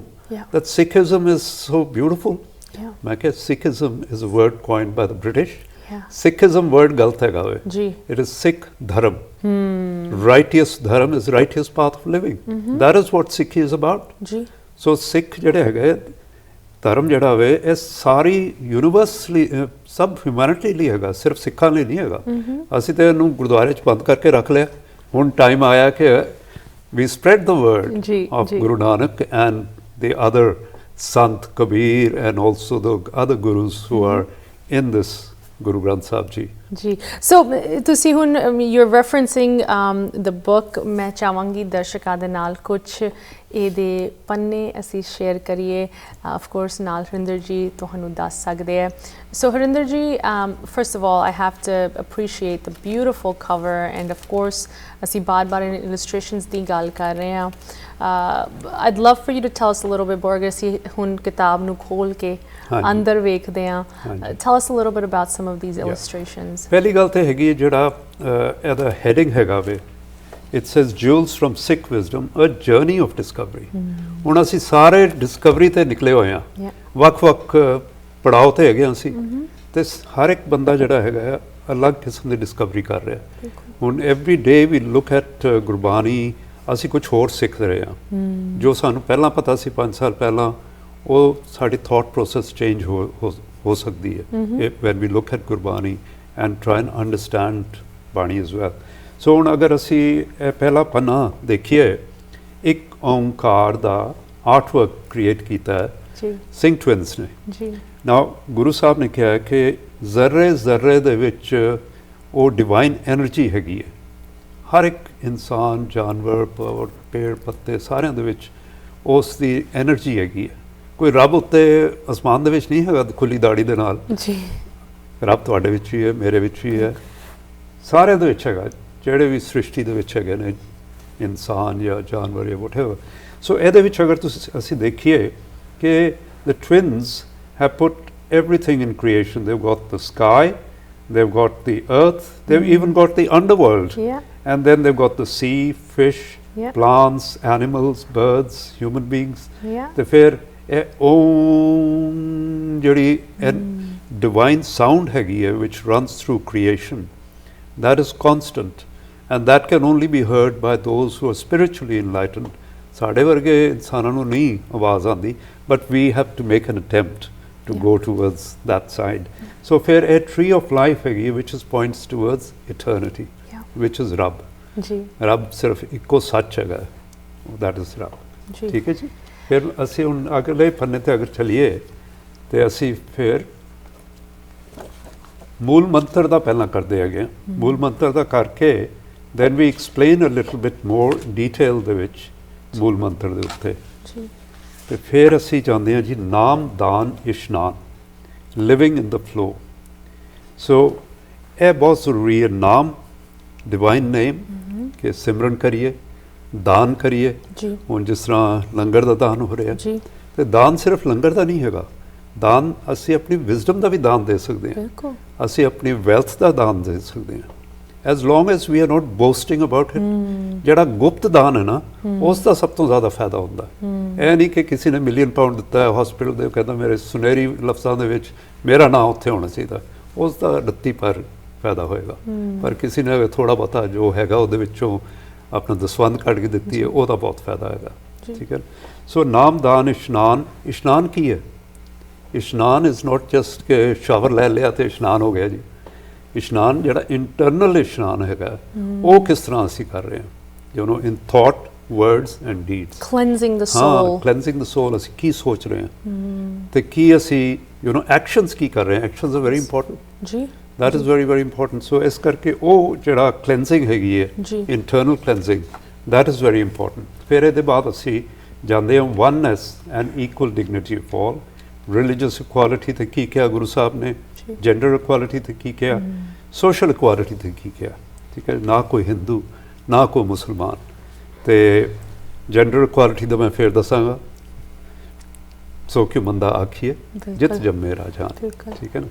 that Sikhism is so beautiful। ਮੈਂ ਕਿਹਾ Sikhism is a word coined by the British। Sikhism word ਗਲਤ ਹੈਗਾ ਵੇ, it is Sikh ਧਰਮ। righteous ਧਰਮ is righteous path of living। that is what Sikh is about। so Sikh ਜਿਹੜੇ ਹੈਗੇ ਧਰਮ ਜਿਹੜਾ ਵੇ, ਇਹ ਸਾਰੀ ਯੂਨੀਵਰਸਲੀ ਸਭ ਹਿਊਮੈਨਿਟੀ ਲਈ ਹੈਗਾ, ਸਿਰਫ ਸਿੱਖਾਂ ਲਈ ਨਹੀਂ ਹੈਗਾ। ਅਸੀਂ ਤਾਂ ਇਹਨੂੰ ਗੁਰਦੁਆਰੇ 'ਚ ਬੰਦ ਕਰਕੇ ਰੱਖ ਲਿਆ। ਹੁਣ ਟਾਈਮ ਆਇਆ ਕਿ we spread the word of Guru Nanak and the other Sant Kabir and also the other gurus who are in this Guru Granth Sahib Ji। So ਤੁਸੀਂ ਹੁਣ you're referencing the book, ਮੈਂ ਚਾਹਾਂਗੀ ਦਰਸ਼ਕਾਂ ਦੇ ਨਾਲ ਕੁਛ ਇਹਦੇ ਪੰਨੇ ਅਸੀਂ ਸ਼ੇਅਰ ਕਰੀਏ। ਆਫ ਕੋਰਸ ਨਾਲ ਹਰਿੰਦਰ ਜੀ ਤੁਹਾਨੂੰ ਦੱਸ ਸਕਦੇ ਹੈ। ਸੋ ਹਰਿੰਦਰ ਜੀ, first of all I have to appreciate the beautiful cover, and of course ਅਸੀਂ ਬਾਰ-ਬਾਰ illustrations ਦੀ ਗੱਲ ਕਰ ਰਹੇ ਹਾਂ। I'd love for you to tell us a little bit more, ਅਸੀਂ ਹੁਣ ਕਿਤਾਬ ਨੂੰ ਖੋਲ ਕੇ ਅੰਦਰ ਵੇਖਦੇ ਹਾਂ। Tell us a little bit about some of these illustrations। ਪਹਿਲੀ ਗੱਲ ਤੇ ਹੈਗੀ ਜਿਹੜਾ ਇਹਦਾ ਹੈਡਿੰਗ ਹੈਗਾ ਵੇ, it says jewels from Sikh wisdom, a journey of discovery। ਹੁਣ ਅਸੀਂ ਸਾਰੇ ਡਿਸਕਵਰੀ ਤੇ ਨਿਕਲੇ ਹੋਏ ਹਾਂ, ਵੱਖ-ਵੱਖ ਪੜਾਅ ਤੇ ਹੈਗੇ ਅਸੀਂ, ਤੇ ਹਰ ਇੱਕ ਬੰਦਾ ਜਿਹੜਾ ਹੈਗਾ ਅਲੱਗ ਕਿਸਮ ਦੀ ਡਿਸਕਵਰੀ ਕਰ ਰਿਹਾ। ਹੁਣ every day we look at Gurbani, ਅਸੀਂ ਕੁਝ ਹੋਰ ਸਿੱਖ ਰਹੇ ਹਾਂ। ਜੋ ਸਾਨੂੰ ਪਹਿਲਾਂ ਪਤਾ ਸੀ 5 ਸਾਲ ਪਹਿਲਾਂ, ਉਹ ਸਾਡੀ ਥਾਟ ਪ੍ਰੋਸੈਸ ਚੇਂਜ ਹੋ ਸਕਦੀ ਹੈ when we look at Gurbani and try and understand Bani as well. So ਹੁਣ ਅਗਰ ਅਸੀਂ ਇਹ ਪਹਿਲਾ ਪੰਨਾ ਦੇਖੀਏ, ਇੱਕ ਓਂਕਾਰ ਦਾ ਆਰਟਵਰਕ ਕ੍ਰੀਏਟ ਕੀਤਾ ਹੈ ਸਿੰਘ ਟਵਿੰਸ ਨੇ। ਨਾਓ ਗੁਰੂ ਸਾਹਿਬ ਨੇ ਕਿਹਾ ਕਿ ਜ਼ਰਰੇ ਜ਼ਰਰੇ ਦੇ ਵਿੱਚ ਉਹ ਡਿਵਾਈਨ ਐਨਰਜੀ ਹੈਗੀ ਹੈ। ਹਰ ਇੱਕ ਇਨਸਾਨ, ਜਾਨਵਰ, ਪੇੜ ਪੱਤੇ ਸਾਰਿਆਂ ਦੇ ਵਿੱਚ ਉਸ ਦੀ ਐਨਰਜੀ ਹੈਗੀ ਹੈ। ਕੋਈ ਰੱਬ ਉੱਤੇ ਅਸਮਾਨ ਦੇ ਵਿੱਚ ਨਹੀਂ ਹੈਗਾ ਖੁੱਲੀ ਦਾੜੀ ਦੇ ਨਾਲ ਜੀ। ਰੱਬ ਤੁਹਾਡੇ ਵਿੱਚ ਵੀ ਹੈ, ਮੇਰੇ ਵਿੱਚ ਵੀ ਹੈ, ਸਾਰਿਆਂ ਦੇ ਵਿੱਚ ਹੈਗਾ, ਜਿਹੜੇ ਵੀ ਸ੍ਰਿਸ਼ਟੀ ਦੇ ਵਿੱਚ ਹੈਗੇ ਨੇ, ਇਨਸਾਨ ਜਾਂ ਜਾਨਵਰ ਜਾਂ ਵਟਐਵਰ। ਸੋ ਇਹਦੇ ਵਿੱਚ ਅਗਰ ਅਸੀਂ ਦੇਖੀਏ ਕਿ the twins have put everything in creation. They've got the sky, they've got the earth, they've even got the underworld. Yeah. And then they've got the sea, fish, Yeah. plants, animals, birds, human beings. Yeah. ਤੇ ਫਿਰ ਇਹ ਓਮ ਜਿਹੜੀ divine sound ਹੈਗੀ ਹੈ which runs through creation, that is constant, and that can only be heard by those who are spiritually enlightened. ਸਾਡੇ ਵਰਗੇ ਇਨਸਾਨਾਂ ਨੂੰ ਨਹੀਂ ਆਵਾਜ਼ ਆਉਂਦੀ, but we have to make an attempt to go towards that side. So ਫਿਰ ਇਹ tree of life ਹੈਗੀ which is points towards eternity, which is ਰੱਬ। ਜੀ। ਰੱਬ ਸਿਰਫ ਇੱਕੋ ਸੱਚ ਹੈਗਾ, that is ਰੱਬ। ਜੀ। ਠੀਕ ਹੈ ਜੀ। ਫਿਰ ਅਸੀਂ ਹੁਣ ਅਗਲੇ ਪੰਨੇ ਤੇ ਅਗਰ ਚਲੀਏ ਤੇ ਅਸੀਂ ਫਿਰ ਮੂਲ ਮੰਤਰ ਦਾ ਪਹਿਲਾਂ ਕਰਦੇ ਹੈਗੇ। ਮੂਲ ਮੰਤਰ ਦਾ ਕਰਕੇ then we explain a little bit more detail ਦੇ ਵਿੱਚ ਮੂਲ ਮੰਤਰ ਦੇ ਉੱਤੇ। ਜੀ। ਤੇ ਫਿਰ ਅਸੀਂ ਚਾਹੁੰਦੇ ਹਾਂ ਜੀ ਨਾਮ ਦਾਨ ਇਸ਼ਨਾਨ, ਲਿਵਿੰਗ ਇਨ ਦ ਫਲੋ। ਸੋ ਇਹ ਬਹੁਤ ਜ਼ਰੂਰੀ ਹੈ। ਨਾਮ, ਡਿਵਾਈਨ ਨੇਮ, ਕਿ ਸਿਮਰਨ ਕਰੀਏ, ਦਾਨ ਕਰੀਏ। ਜੀ। ਹੁਣ ਜਿਸ ਤਰ੍ਹਾਂ ਲੰਗਰ ਦਾ ਦਾਨ ਹੋ ਰਿਹਾ, ਜੀ। ਤੇ ਦਾਨ ਸਿਰਫ ਲੰਗਰ ਦਾ ਨਹੀਂ ਹੈਗਾ, ਦਾਨ ਅਸੀਂ ਆਪਣੀ ਵਿਜ਼ਡਮ ਦਾ ਵੀ ਦਾਨ ਦੇ ਸਕਦੇ ਹਾਂ, ਬਿਲਕੁਲ। ਅਸੀਂ ਆਪਣੀ ਵੈਲਥ ਦਾ ਦਾਨ ਦੇ ਸਕਦੇ ਹਾਂ, as long as we are not boasting about it। ਜਿਹੜਾ ਗੁਪਤ ਦਾਨ ਹੈ ਨਾ, ਉਸ ਦਾ ਸਭ ਤੋਂ ਜ਼ਿਆਦਾ ਫਾਇਦਾ ਹੁੰਦਾ। ਇਹ ਨਹੀਂ ਕਿ ਕਿਸੇ ਨੇ £1 ਮਿਲੀਅਨ ਦਿੱਤਾ ਹੈ ਹਸਪੀਟਲ ਦੇ, ਕਹਿੰਦਾ ਮੇਰੇ ਸੁਨਹਿਰੀ ਲਫ਼ਜ਼ਾਂ ਦੇ ਵਿੱਚ ਮੇਰਾ ਨਾਂ ਉੱਥੇ ਹੋਣਾ ਚਾਹੀਦਾ, ਉਸ ਦਾ 38% ਫਾਇਦਾ ਹੋਏਗਾ। ਪਰ ਕਿਸੇ ਨੇ ਥੋੜ੍ਹਾ ਬਹੁਤਾ ਜੋ ਹੈਗਾ ਉਹਦੇ ਵਿੱਚੋਂ ਆਪਣਾ ਦਸਵੰਧ ਕੱਢ ਕੇ ਦਿੱਤੀ ਹੈ, ਉਹਦਾ ਬਹੁਤ ਫਾਇਦਾ ਹੈਗਾ। ਠੀਕ ਹੈ। ਸੋ ਨਾਮ ਦਾਨ ਇਸ਼ਨਾਨ। ਇਸ਼ਨਾਨ ਕੀ ਹੈ? ਇਸ਼ਨਾਨ ਇਜ਼ ਨੋਟ ਜਸਟ ਕਿ ਸ਼ਾਵਰ ਲੈ ਲਿਆ ਤੇ ਇਸ਼ਨਾਨ ਹੋ ਗਿਆ ਜੀ। ਇਸ਼ਨਾਨ ਜਿਹੜਾ ਇੰਟਰਨਲ ਇਸ਼ਨਾਨ ਹੈਗਾ, ਉਹ ਕਿਸ ਤਰ੍ਹਾਂ ਅਸੀਂ ਕਰ ਰਹੇ ਹਾਂ, you know, in thought, words and deeds. Cleansing the soul. Cleansing the soul. ਅਸੀਂ ਕੀ ਸੋਚ ਰਹੇ ਹਾਂ ਤੇ ਕੀ ਅਸੀਂ, ਯੂ ਨੋ, ਐਕਸ਼ਨਸ ਕੀ ਕਰ ਰਹੇ ਹਾਂ। Actions are very important. ਜੀ। that is very very important। so ਇਸ ਕਰਕੇ ਉਹ ਜਿਹੜਾ ਕਲੈਂਜ਼ਿੰਗ ਹੈਗੀ ਹੈ, internal cleansing, that is very important। ਫਿਰ ਇਹਦੇ ਬਾਅਦ ਅਸੀਂ ਜਾਂਦੇ ਹਾਂ oneness and equal dignity of all, religious equality ਤੇ ਕੀ ਕਿਹਾ ਗੁਰੂ ਸਾਹਿਬ ਨੇ, ਜੈਂਡਰ ਇਕੁਆਲਿਟੀ ਤੇ ਕੀ ਕਿਹਾ, ਸੋਸ਼ਲ ਇਕੁਆਲਿਟੀ ਤੇ ਕੀ ਕਿਹਾ। ਠੀਕ ਹੈ। ਨਾ ਕੋਈ ਹਿੰਦੂ, ਨਾ ਕੋਈ ਮੁਸਲਮਾਨ। ਤੇ ਜੈਂਡਰ ਇਕੁਆਲਿਟੀ ਦਾ ਮੈਂ ਫਿਰ ਦੱਸਾਂਗਾ। ਸੋ ਕਿਉਂ ਮੰਦਾ ਆਖੀਏ ਜਿਤ ਜੰਮੇ ਰਾਜਾਨ। ਠੀਕ ਹੈ ਨਾ।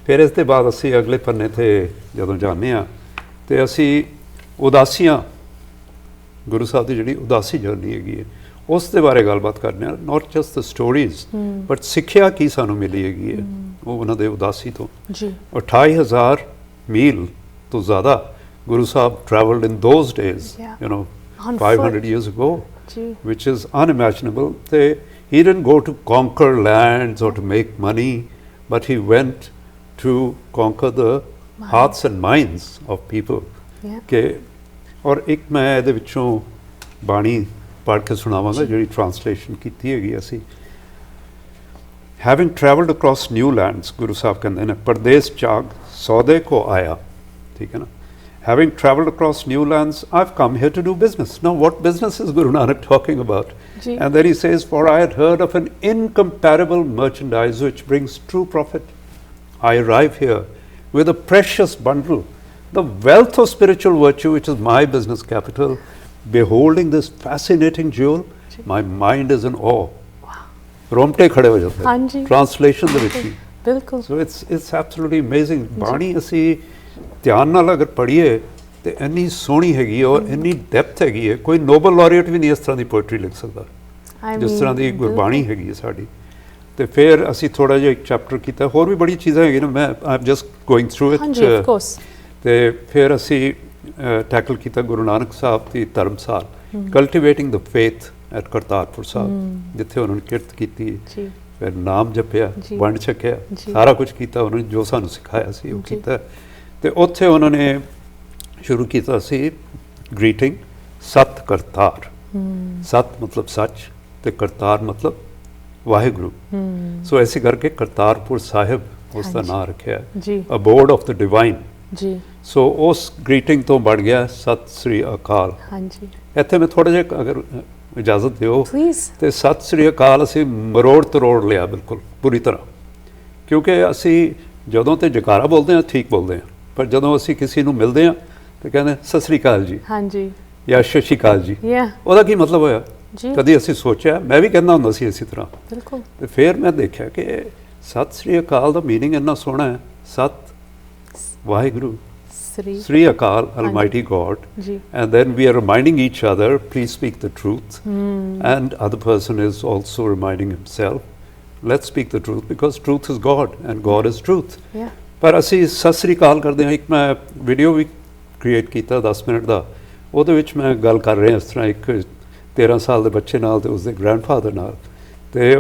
ਫਿਰ ਇਸ ਦੇ ਬਾਅਦ ਅਸੀਂ ਅਗਲੇ ਪੰਨੇ 'ਤੇ ਜਦੋਂ ਜਾਂਦੇ ਹਾਂ ਤੇ ਅਸੀਂ ਉਦਾਸੀਆਂ, ਗੁਰੂ ਸਾਹਿਬ ਦੀ ਜਿਹੜੀ ਉਦਾਸੀ ਜਰਨੀ ਹੈਗੀ ਹੈ, ਉਸ ਦੇ ਬਾਰੇ ਗੱਲਬਾਤ ਕਰਦੇ ਹਾਂ। Not just the stories, but ਸਿੱਖਿਆ ਕੀ ਸਾਨੂੰ ਮਿਲੀ ਹੈਗੀ ਹੈ ਉਹ ਉਹਨਾਂ ਦੇ ਉਦਾਸੀ ਤੋਂ। 28,000 ਮੀਲ ਤੋਂ ਜ਼ਿਆਦਾ Guru Sahib traveled in those days, you know, 500 years ago, which is unimaginable। He didn't go to conquer lands or to make money, but he went to conquer the hearts and minds of people। ਕਿ ਔਰ ਇੱਕ ਮੈਂ ਇਹਦੇ ਵਿੱਚੋਂ ਬਾਣੀ ਪੜ੍ਹ ਕੇ ਸੁਣਾਵਾਂਗਾ ਜਿਹੜੀ translation ਕੀਤੀ ਹੈਗੀ ਅਸੀਂ। Having travelled across new lands, Guru Sahib ਕਹਿੰਦੇ ਨੇ, ਪਰਦੇਸ ਚਾਗ ਸੌਦੇ ਕੋ ਆਇਆ। ਠੀਕ ਹੈ ਨਾ। Having travelled across new lands, I've come here to do business. Now, what business is Guru Nanak talking about? And then he says, for I had heard of an incomparable merchandise which brings true profit. I arrive here with a precious bundle, the wealth of spiritual virtue, which is my business capital. Beholding this fascinating jewel, my mind is in awe. ਰੋਮਟੇ ਖੜੇ ਹੋ ਜਾਂਦੇ। ਹਾਂਜੀ। Translation ਦੇ ਵਿੱਚ ਹੀ। ਬਿਲਕੁਲ। So it's absolutely amazing. ਬਾਣੀ ਅਸੀਂ ਧਿਆਨ ਨਾਲ ਅਗਰ ਪੜ੍ਹੀਏ ਤੇ ਇੰਨੀ ਸੋਹਣੀ ਹੈਗੀ ਹੈ ਔਰ ਇੰਨੀ ਡੈਪਥ ਹੈਗੀ ਹੈ, ਕੋਈ ਨੋਬਲ ਲਾਰੀਏਟ ਵੀ ਨਹੀਂ ਇਸ ਤਰ੍ਹਾਂ ਦੀ ਪੋਇਟਰੀ ਲਿਖ ਸਕਦਾ ਜਿਸ ਤਰ੍ਹਾਂ ਦੀ ਗੁਰਬਾਣੀ ਹੈਗੀ ਹੈ ਸਾਡੀ। ਤੇ ਫਿਰ ਅਸੀਂ ਥੋੜ੍ਹਾ ਜਿਹਾ ਇੱਕ ਚੈਪਟਰ ਕੀਤਾ, ਹੋਰ ਵੀ ਬੜੀ ਚੀਜ਼ਾਂ ਹੈਗੀਆਂ ਨੇ, ਮੈਂ I am just going through it. ਹਾਂਜੀ, ਆਫ ਕੋਰਸ। ਤੇ ਫਿਰ ਅਸੀਂ ਟੈਕਲ ਕੀਤਾ ਗੁਰੂ ਨਾਨਕ ਸਾਹਿਬ ਦੀ ਧਰਮਸਾਲ, ਕਲਟੀਵੇਟਿੰਗ ਦ ਫੇਥ ਐਟ ਕਰਤਾਰਪੁਰ ਸਾਹਿਬ, ਜਿੱਥੇ ਉਹਨਾਂ ਨੇ ਕਿਰਤ ਕੀਤੀ, ਫਿਰ ਨਾਮ ਜਪਿਆ, ਵੰਡ ਛਕਿਆ, ਸਾਰਾ ਕੁਝ ਕੀਤਾ ਉਹਨਾਂ ਨੇ ਜੋ ਸਾਨੂੰ ਸਿਖਾਇਆ ਸੀ ਉਹ ਕੀਤਾ। ਤੇ ਉੱਥੇ ਉਹਨਾਂ ਨੇ ਸ਼ੁਰੂ ਕੀਤਾ ਸੀ ਗ੍ਰੀਟਿੰਗ ਸਤ ਕਰਤਾਰ। ਸਤ ਮਤਲਬ ਸੱਚ ਤੇ ਕਰਤਾਰ ਮਤਲਬ ਵਾਹਿਗੁਰੂ। ਸੋ ਐਸੇ ਕਰਕੇ ਕਰਤਾਰਪੁਰ ਸਾਹਿਬ ਉਸ ਦਾ ਨਾਂ ਰੱਖਿਆ ਜੀ ਅਬੋਰਡ ਆਫ ਦ ਡਿਵਾਈਨ। ਜੀ ਸੋ ਉਸ ਗ੍ਰੀਟਿੰਗ ਤੋਂ ਬਣ ਗਿਆ ਸਤਿ ਸ੍ਰੀ ਅਕਾਲ। ਹਾਂਜੀ ਇੱਥੇ ਮੈਂ ਥੋੜ੍ਹਾ ਜਿਹਾ ਅਗਰ ਇਜਾਜ਼ਤ ਦਿਓ ਪਲੀਜ਼। ਤੇ ਸਤਿ ਸ੍ਰੀ ਅਕਾਲ ਅਸੀਂ ਮਰੋੜ ਤਰੋੜ ਲਿਆ ਬਿਲਕੁਲ ਪੂਰੀ ਤਰ੍ਹਾਂ, ਕਿਉਂਕਿ ਅਸੀਂ ਜਦੋਂ ਤੇ ਜਕਾਰਾ ਬੋਲਦੇ ਹਾਂ ਠੀਕ ਬੋਲਦੇ ਹਾਂ, ਪਰ ਜਦੋਂ ਅਸੀਂ ਕਿਸੇ ਨੂੰ ਮਿਲਦੇ ਹਾਂ ਤੇ ਕਹਿੰਦੇ ਸਤਿ ਸ੍ਰੀ ਅਕਾਲ ਜੀ ਹਾਂਜੀ ਜਾਂ ਸਤਿ ਸ਼੍ਰੀ ਅਕਾਲ ਜੀ, ਯਾ ਉਹਦਾ ਕੀ ਮਤਲਬ ਹੋਇਆ? ਜੀ ਕਦੀ ਅਸੀਂ ਸੋਚਿਆ? ਮੈਂ ਵੀ ਕਹਿੰਦਾ ਹੁੰਦਾ ਸੀ ਇਸੇ ਤਰ੍ਹਾਂ। ਬਿਲਕੁਲ ਤੇ ਫਿਰ ਮੈਂ ਦੇਖਿਆ ਕਿ ਸਤਿ ਸ੍ਰੀ ਅਕਾਲ ਦਾ ਮੀਨਿੰਗ ਇੰਨਾ ਸੋਹਣਾ ਹੈ। ਸਤ ਵਾਹਿਗੁਰੂ, ਸ੍ਰੀ Sri Akal, Almighty God, ਜੀ and then we are reminding each other, please speak the truth, and other person is also reminding himself, let's speak the truth because truth is God and God is truth. ਯਾ ਪਰ ਅਸੀਂ ਸਤਿ ਸ੍ਰੀ ਅਕਾਲ ਕਰਦੇ ਹਾਂ। ਇੱਕ ਮੈਂ video ਵੀ create ਕੀਤਾ 10 minute ਦਾ, ਉਹਦੇ ਵਿੱਚ ਮੈਂ ਗੱਲ ਕਰ ਰਿਹਾ ਇਸ ਤਰ੍ਹਾਂ ਇੱਕ 13 ਸਾਲ ਦੇ ਬੱਚੇ ਨਾਲ ਤੇ ਉਸਦੇ ਗ੍ਰੈਂਡਫਾਦਰ ਨਾਲ, ਤੇ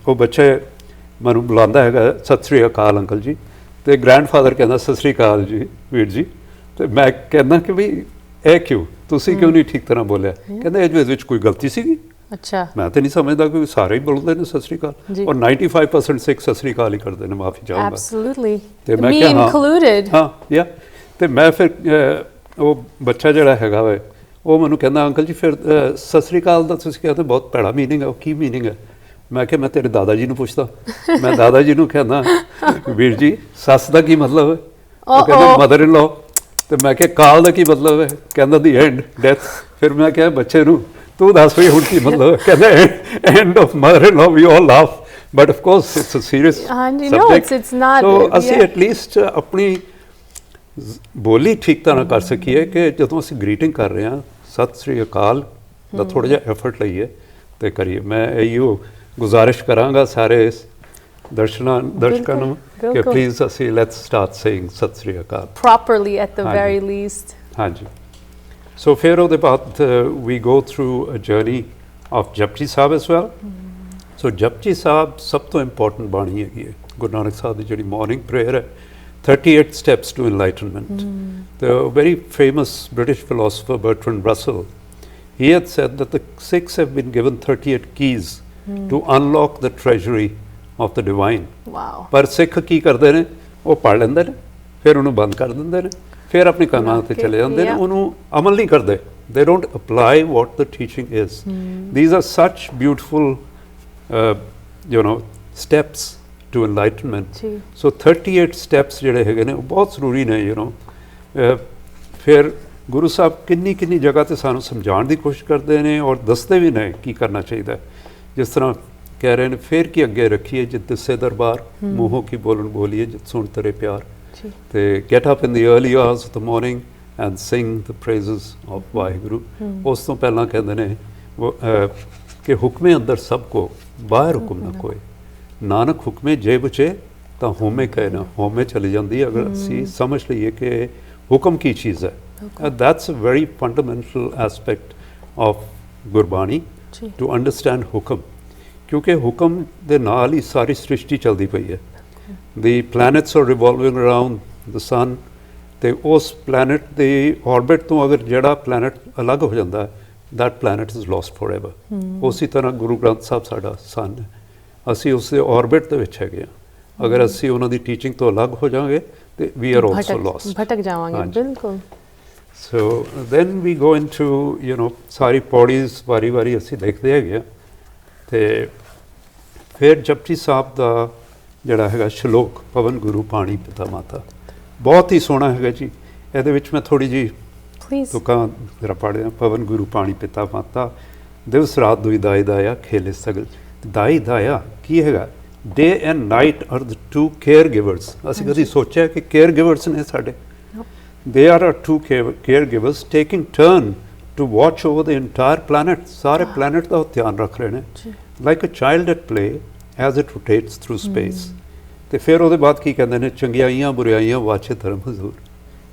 ਉਹ ਬੱਚੇ ਮੈਨੂੰ ਬੁਲਾਉਂਦਾ ਹੈਗਾ ਸਤਿ ਸ੍ਰੀ ਅਕਾਲ ਅੰਕਲ ਜੀ, ਤੇ ਗ੍ਰੈਂਡਫਾਦਰ ਕਹਿੰਦਾ ਸਤਿ ਸ੍ਰੀ ਅਕਾਲ ਜੀ ਵੀਰ ਜੀ, ਤੇ ਮੈਂ ਕਹਿੰਦਾ ਕਿ ਵੀ ਇਹ ਕਿਉਂ, ਤੁਸੀਂ ਕਿਉਂ ਨਹੀਂ ਠੀਕ ਤਰ੍ਹਾਂ ਬੋਲਿਆ? ਕਹਿੰਦੇ ਇਹਦੇ ਵਿੱਚ ਕੋਈ ਗਲਤੀ ਸੀਗੀ? ਅੱਛਾ ਮੈਂ ਤਾਂ ਨਹੀਂ ਸਮਝਦਾ ਕਿ ਸਾਰੇ ਹੀ ਬੋਲਦੇ ਨੇ ਸਤਿ ਸ੍ਰੀ ਅਕਾਲ, ਜੀ। ਔਰ 95% ਸਿੱਖ ਸਤਿ ਸ੍ਰੀ ਅਕਾਲ ਹੀ ਕਰਦੇ ਨੇ, ਮਾਫੀ ਚਾਹੂੰਗਾ। ਐਬਸੋਲੂਟਲੀ ਤੇ ਮੈਂ ਮੀ ਕਿਹਾ ਹਾਂ ਇਨਕਲੂਡਡ। ਹਾਂ ਯਾ, ਤੇ ਮੈਂ ਫਿਰ ਉਹ ਬੱਚਾ ਜਿਹੜਾ ਹੈਗਾ ਵਾ ਉਹ ਮੈਨੂੰ ਕਹਿੰਦਾ ਅੰਕਲ ਜੀ ਫਿਰ ਸਤਿ ਸ੍ਰੀ ਅਕਾਲ ਦਾ ਤੁਸੀਂ ਕਹਿੰਦੇ ਬਹੁਤ ਭੈੜਾ ਮੀਨਿੰਗ ਹੈ, ਉਹ ਕੀ ਮੀਨਿੰਗ ਹੈ? ਮੈਂ ਕਿਹਾ ਮੈਂ ਤੇਰੇ ਦਾਦਾ ਜੀ ਨੂੰ ਪੁੱਛਦਾ। ਮੈਂ ਦਾਦਾ ਜੀ ਨੂੰ ਕਹਿੰਦਾ ਵੀਰ ਜੀ ਸੱਸ ਦਾ ਕੀ ਮਤਲਬ ਹੈ? ਉਹ ਕਹਿੰਦਾ ਮਦਰ ਇਨ ਲਾਅ। ਤੇ ਮੈਂ ਕਿਹਾ ਕਾਲ ਦਾ ਕੀ ਮਤਲਬ ਹੈ? ਕਹਿੰਦਾ ਦੀ ਐਂਡ, ਡੈਥ। ਫਿਰ ਮੈਂ ਕਿਹਾ ਬੱਚੇ ਨੂੰ ਤੂੰ ਦੱਸ ਵੀ ਹੁਣ ਕੀ ਮਤਲਬ ਹੈ? ਕਹਿੰਦਾ end of mother in law. We all laugh, but of course it's a serious ਹਾਂਜੀ ਨੋ ਇਟਸ ਨਾਟ। ਸੋ ਅਸੀਂ ਐਟਲੀਸਟ ਆਪਣੀ ਬੋਲੀ ਠੀਕ ਤਰ੍ਹਾਂ ਕਰ ਸਕੀਏ ਕਿ ਜਦੋਂ ਅਸੀਂ ਗ੍ਰੀਟਿੰਗ ਕਰ ਰਹੇ ਹਾਂ ਸਤਿ ਸ੍ਰੀ ਅਕਾਲ ਦਾ ਥੋੜ੍ਹਾ ਜਿਹਾ ਐਫਰਟ ਲਈਏ ਤੇ ਕਰੀਏ। ਮੈਂ ਇਹੋ ਗੁਜ਼ਾਰਿਸ਼ ਕਰਾਂਗਾ ਸਾਰੇ ਦਰਸ਼ਕਾਂ ਨੂੰ ਕਿ ਪਲੀਜ਼ ਅਸੀਂ let's start saying Sat Sri Akal properly at the very least. ਹਾਂਜੀ। ਸੋ ਫਿਰ ਉਹਦੇ ਬਾਅਦ we go through a journey of Japji Sahib as well. So Japji Sahib ਸਭ ਤੋਂ ਇੰਪੋਰਟੈਂਟ ਬਾਣੀ ਹੈਗੀ ਹੈ ਗੁਰੂ ਨਾਨਕ ਸਾਹਿਬ ਦੀ ਜਿਹੜੀ ਮਾਰਨਿੰਗ ਪ੍ਰੇਅਰ ਹੈ, 38 steps to enlightenment. The very famous British philosopher Bertrand Russell, he had said that the Sikhs have been given 38 keys to unlock the treasury of the divine. Wow. ਪਰ ਸਿੱਖ ਕੀ ਕਰਦੇ ਨੇ? ਉਹ ਪੜ੍ਹ ਲੈਂਦੇ ਨੇ, ਫਿਰ ਉਹਨੂੰ ਬੰਦ ਕਰ ਦਿੰਦੇ ਨੇ, ਫਿਰ ਆਪਣੀ ਕੰਮਾਂ ਤੇ ਚਲੇ ਜਾਂਦੇ ਨੇ, ਉਹਨੂੰ ਅਮਲ ਨਹੀਂ ਕਰਦੇ। They don't apply what the teaching is. These are such beautiful, steps to enlightenment. So 38 steps ਜਿਹੜੇ ਹੈਗੇ ਨੇ ਉਹ ਬਹੁਤ ਜ਼ਰੂਰੀ ਨੇ। ਫਿਰ ਗੁਰੂ ਸਾਹਿਬ ਕਿੰਨੀ ਕਿੰਨੀ ਜਗ੍ਹਾ ਤੇ ਸਾਨੂੰ ਸਮਝਾਉਣ ਦੀ ਕੋਸ਼ਿਸ਼ ਕਰਦੇ ਨੇ ਔਰ ਦੱਸਦੇ ਵੀ ਨੇ ਕੀ ਕਰਨਾ ਚਾਹੀਦਾ। ਜਿਸ ਤਰ੍ਹਾਂ ਕਹਿ ਰਹੇ ਨੇ ਫਿਰ ਕੀ ਅੱਗੇ ਰੱਖੀਏ ਜਿਤ ਦਿਸੇ ਦਰਬਾਰ, ਮੂੰਹੋਂ ਕੀ ਬੋਲਣ ਬੋਲੀਏ ਜਿਤ ਸੁਣ ਤੇਰੇ ਪਿਆਰ, ਤੇ get up in the early hours of the morning and sing the praises of Waheguru. ਉਸ ਤੋਂ ਪਹਿਲਾਂ ਕਹਿੰਦੇ ਨੇ ਕਿ ਹੁਕਮੇ ਅੰਦਰ ਸਭ ਕੋ ਬਾਹਰ ਹੁਕਮ ਨਾ ਕੋਈ, ਨਾਨਕ ਹੁਕਮੇ ਜੇਬ 'ਚ ਤਾਂ ਹੋਮੇ ਕਹੇ ਨਾ। ਹੋਮੇ ਚਲੀ ਜਾਂਦੀ ਹੈ ਅਗਰ ਅਸੀਂ ਸਮਝ ਲਈਏ ਕਿ ਹੁਕਮ ਕੀ ਚੀਜ਼ ਹੈ। That's a very fundamental aspect of Gurbani to understand hukam, ਕਿਉਂਕਿ ਹੁਕਮ ਦੇ ਨਾਲ ਹੀ ਸਾਰੀ ਸ੍ਰਿਸ਼ਟੀ ਚੱਲਦੀ ਪਈ ਹੈ। The planets are revolving around the sun, ਤੇ ਉਸ ਪਲੈਨਟ ਦੀ ਔਰਬਿਟ ਤੋਂ ਅਗਰ ਜਿਹੜਾ ਪਲੈਨਟ ਅਲੱਗ ਹੋ ਜਾਂਦਾ that planet is lost forever. ਉਸੇ ਤਰ੍ਹਾਂ ਗੁਰੂ ਗ੍ਰੰਥ ਸਾਹਿਬ ਸਾਡਾ ਸਨ ਹੈ, ਅਸੀਂ ਉਸ ਦੇ ਔਰਬਿਟ ਦੇ ਵਿੱਚ ਹੈਗੇ ਹਾਂ। ਅਗਰ ਅਸੀਂ ਉਹਨਾਂ ਦੀ ਟੀਚਿੰਗ ਤੋਂ ਅਲੱਗ ਹੋ ਜਾਵਾਂਗੇ ਤੇ ਵੀ ਆਰ ਆਲਸੋ ਲੋਸਟ, ਭਟਕ ਜਾਵਾਂਗੇ। ਬਿਲਕੁਲ। ਸੋ ਦੈਨ ਵੀ ਗੋ ਇਨਟੂ ਸਾਰੀ ਪੌੜੀਜ਼ ਵਾਰੀ ਵਾਰੀ ਅਸੀਂ ਦੇਖਦੇ ਹੈਗੇ ਹਾਂ। ਤੇ ਫਿਰ ਜਪਜੀ ਸਾਹਿਬ ਦਾ ਜਿਹੜਾ ਹੈਗਾ ਸ਼ਲੋਕ ਪਵਨ ਗੁਰੂ ਪਾਣੀ ਪਿਤਾ ਮਾਤਾ, ਬਹੁਤ ਹੀ ਸੋਹਣਾ ਹੈਗਾ ਜੀ। ਇਹਦੇ ਵਿੱਚ ਮੈਂ ਥੋੜ੍ਹੀ ਜਿਹੀ ਤੁਕਾਂ ਜਰਾ ਪੜ੍ਹਦੇ ਹਾਂ। ਪਵਨ ਗੁਰੂ ਪਾਣੀ ਪਿਤਾ ਮਾਤਾ, ਦਿਵਸ ਰਾਤ ਦੁਈ ਦਾਈ ਦਾਇਆ ਖੇਲੇ ਸਗਲ। ਦਾਈ ਦਾਇਆ ਕੀ ਹੈਗਾ? Day and night are the two care givers. ਅਸੀਂ ਕਦੀ ਸੋਚਿਆ ਕਿ ਕੇਅਰ ਗਿਵਰਸ ਨੇ ਸਾਡੇ? They are two care givers taking turn to watch over the entire planet. ਸਾਰੇ ਪਲੈਨਟ ਦਾ ਧਿਆਨ ਰੱਖ ਰਹੇ ਨੇ, like a child at play as it rotates through space. ਤੇ ਫਿਰ ਉਹਦੇ ਬਾਅਦ ਕੀ ਕਹਿੰਦੇ ਨੇ? ਚੰਗਿਆਈਆਂ ਬੁਰਾਈਆਂ ਵਾਚੇ ਧਰਮ ਹਜ਼ੂਰ,